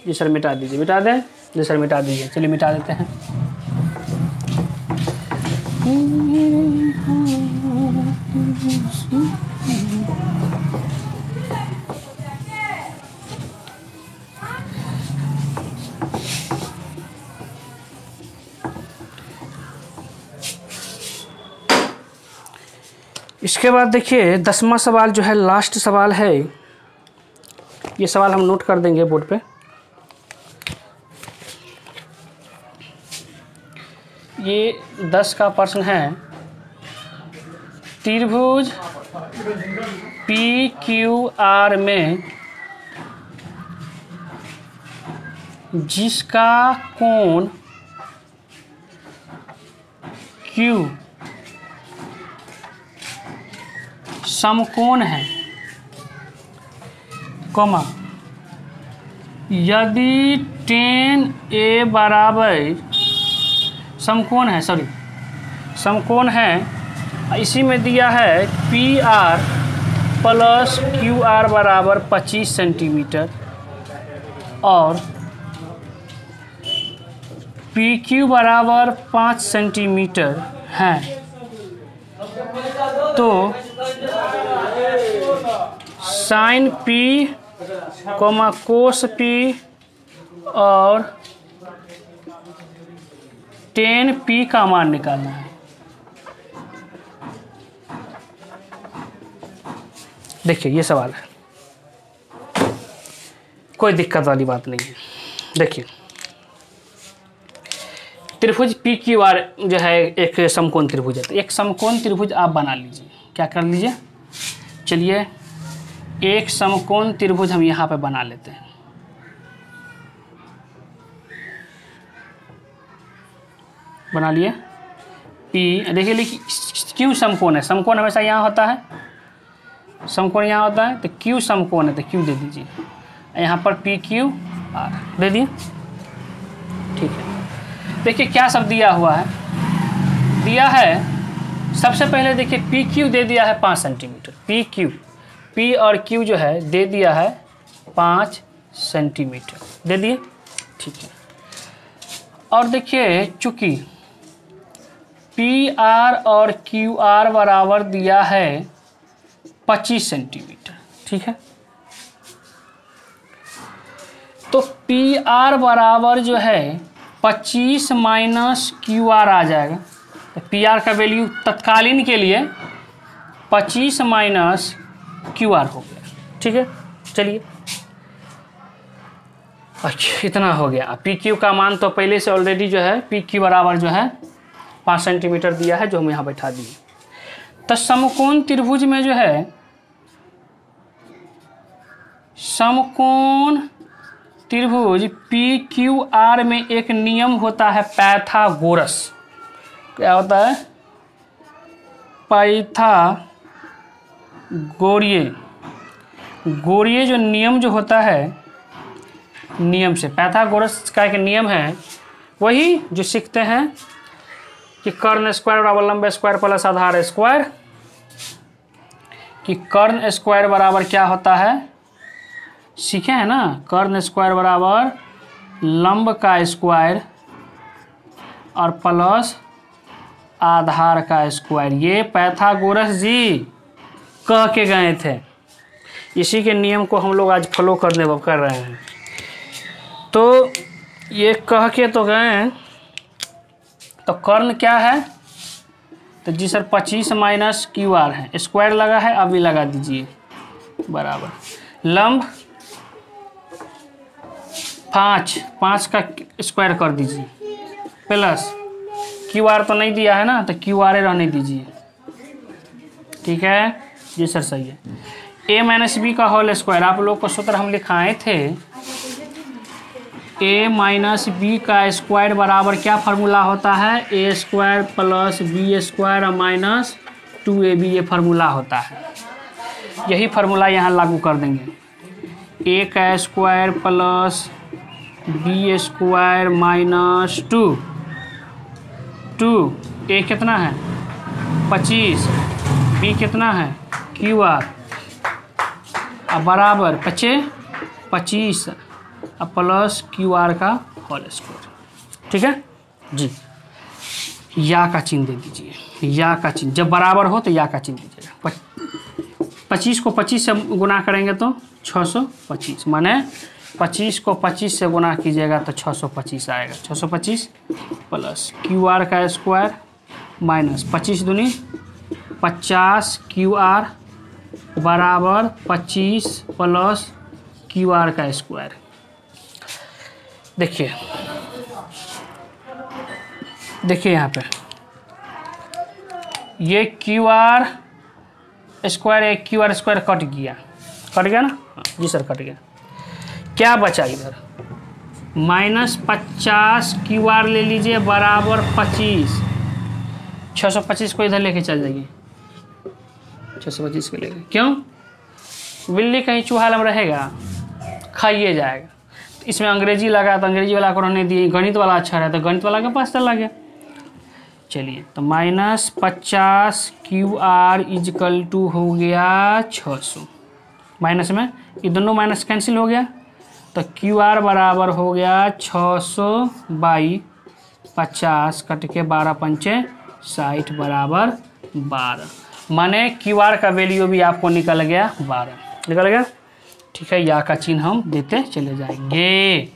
जी सर मिटा दीजिए, मिटा दें? जी सर मिटा दीजिए। चलिए मिटा देते हैं। इसके बाद देखिए 10वां सवाल जो है लास्ट सवाल है, ये सवाल हम नोट कर देंगे बोर्ड पे। ये 10 का प्रश्न है, त्रिभुज PQR में जिसका कोण Q समकोण है, कोमा यदि tan A बराबर समकोण है, समकोण है, इसी में दिया है PR प्लस QR बराबर 25 सेंटीमीटर और PQ बराबर 5 सेंटीमीटर है, तो साइन P कोस P और tan P का मान निकालना है। देखिए ये सवाल है, कोई दिक्कत वाली बात नहीं है। देखिए त्रिभुज PQR जो है एक समकोण त्रिभुज है, तो एक समकोण त्रिभुज आप बना लीजिए। क्या कर लीजिए? चलिए एक समकोण त्रिभुज हम यहाँ पे बना लेते हैं। बना लिए P, देखिए लिखिए Q समकोण है, समकोण हमेशा यहाँ होता है, समकोण यहाँ होता है, तो Q समकोण है तो Q दे दीजिए, यहाँ पर PQR दे दिए। ठीक है, देखिए क्या सब दिया हुआ है, दिया है सबसे पहले देखिए PQ दे दिया है 5 सेंटीमीटर, PQ, P और Q जो है दे दिया है 5 सेंटीमीटर दे दिए। ठीक है, और देखिए चूंकि PR और QR बराबर दिया है 25 सेंटीमीटर। ठीक है, तो PR बराबर जो है 25 माइनस QR आ जाएगा, तो PR का वैल्यू तत्कालीन के लिए 25 माइनस QR हो गया। ठीक है, चलिए अच्छा इतना हो गया। PQ का मान तो पहले से ऑलरेडी जो है PQ बराबर जो है 5 सेंटीमीटर दिया है, जो हम यहाँ बैठा दिए। तो समकोण त्रिभुज में जो है समकोण त्रिभुज PQR में एक नियम होता है पाइथागोरस। क्या होता है? पाइथागोरीय जो नियम जो होता है, नियम से पाइथागोरस का एक नियम है, वही जो सीखते हैं कि कर्ण स्क्वायर बराबर लंब स्क्वायर प्लस आधार स्क्वायर, कि कर्ण स्क्वायर बराबर क्या होता है, सीखे हैं ना, कर्ण स्क्वायर बराबर लंब का स्क्वायर और प्लस आधार का स्क्वायर। ये पाइथागोरस जी कह के गए थे, इसी के नियम को हम लोग आज फॉलो कर रहे हैं। तो ये कह के तो गए, तो कर्ण क्या है, तो जी सर 25 माइनस QR है, स्क्वायर लगा है, अभी लगा दीजिए बराबर लंब 5 का स्क्वायर कर दीजिए प्लस QR तो नहीं दिया है ना, तो QR रहने दीजिए। ठीक है जी सर, सही है। A माइनस बी का होल स्क्वायर, आप लोग को सूत्र हम लिखाए थे, A माइनस बी का स्क्वायर बराबर क्या फार्मूला होता है, A square plus B square minus 2AB, ये फार्मूला होता है। यही फार्मूला यहाँ लागू कर देंगे, A का square plus B square minus 2 A कितना है 25, B कितना है QR, अब बराबर 25 अब प्लस QR का होल स्क्वायर। ठीक है जी, या का चिन्ह दे दीजिए, या का चिन्ह जब बराबर हो तो या का चिन्ह दीजिएगा। 25 को 25 से गुना करेंगे तो 625, माने 25 को 25 से गुना कीजिएगा तो 625 आएगा। 625 प्लस QR का स्क्वायर माइनस 25 दूनी 50 QR बराबर 25 प्लस QR का स्क्वायर। देखिए यहाँ पे ये QR स्क्वायर एक QR स्क्वायर कट गया ना, जी सर कट गया। क्या बचा इधर, माइनस 50 QR ले लीजिए बराबर 25, 625 को इधर लेके चल जाइए, 625 को लेके, क्यों, बिल्ली कहीं चूहा लम रहेगा खाइए जाएगा। तो इसमें अंग्रेजी लगा तो अंग्रेजी वाला को रहने दिए, गणित वाला अच्छा रहा तो गणित वाला के पास चला गया। चलिए तो माइनस 50 QR इजकल टू हो गया 600, माइनस में ये दोनों माइनस कैंसिल हो गया, तो QR बराबर हो गया 600/50 कट के 12 पंचे 60 बराबर 12, माने QR का वैल्यू भी आपको निकल गया 12, निकल गया। ठीक है, या का चिन्ह हम देते चले जाएंगे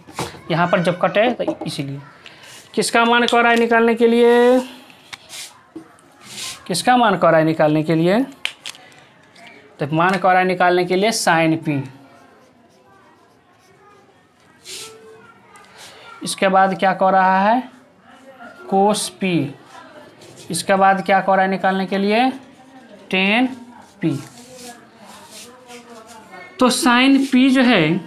यहाँ पर जब कटे, तो इसीलिए किसका मान कह रहा है निकालने के लिए, किसका मान कह रहा है निकालने के लिए, तो मान कह रहा है निकालने के लिए साइन P। इसके बाद क्या कह रहा है कोस P, इसके बाद क्या कह रहा है निकालने के लिए tan P। तो साइन पी जो है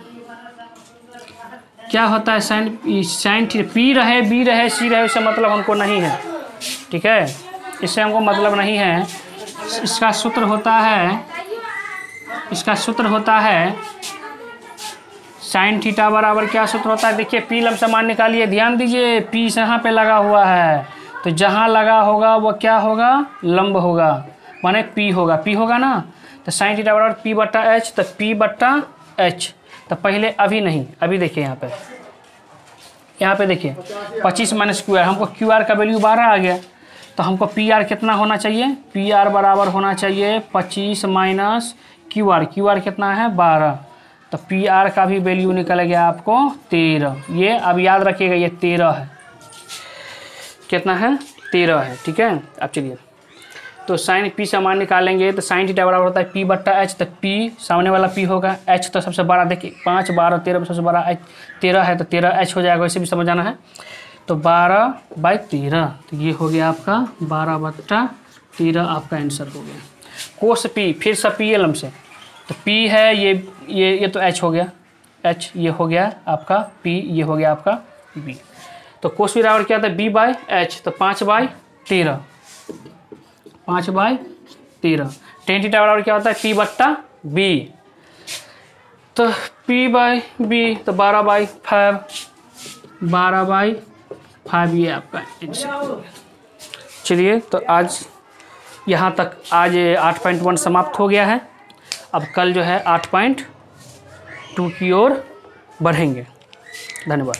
क्या होता है, साइन पी रहे बी रहे सी रहे, इससे मतलब हमको नहीं है, ठीक है, इससे हमको मतलब नहीं है। इसका सूत्र होता है साइन थीटा बराबर क्या सूत्र होता है, देखिए पी लंब समान निकालिए, ध्यान दीजिए पी यहाँ पे लगा हुआ है, तो जहाँ लगा होगा वो क्या होगा, लंब होगा, माने पी होगा ना। तो साइन थीटा बराबर पी बट्टा एच, तो पी बट्टा एच, तो पहले अभी नहीं, अभी देखिए यहाँ पे देखिए 25 माइनस क्यू आर, हमको क्यू आर का वैल्यू 12 आ गया, तो हमको पी आर कितना होना चाहिए, पी आर बराबर होना चाहिए 25 माइनस क्यू आर कितना है 12, तो पी आर का भी वैल्यू निकल गया आपको 13। ये अब याद रखिएगा ये 13 है, कितना है 13 है, ठीक है। अब चलिए तो साइन पी समान निकालेंगे, तो साइन थीटा बराबर होता है पी बट्टा एच, तो पी सामने वाला पी होगा, एच तो सबसे बड़ा, देखिए 5 12 13 सबसे बड़ा एच 13 है, तो 13 एच हो जाएगा, वैसे भी समझ आना है। तो 12/13, तो ये हो गया आपका 12/13 आपका आंसर हो गया। कोस पी, फिर से पी एल से, तो पी है ये तो एच हो गया, एच ये हो गया आपका पी, ये हो गया आपका बी। तो कोस पी बराबर क्या था, बी बाई एच, तो 5/13 टेन थीटा बराबर क्या होता है, पी बट्टा बी, तो पी बाई बी, तो 12/5 ये आपका आंसर। चलिए तो आज यहाँ तक, आज 8.1 समाप्त हो गया है। अब कल जो है 8.2 की ओर बढ़ेंगे। धन्यवाद।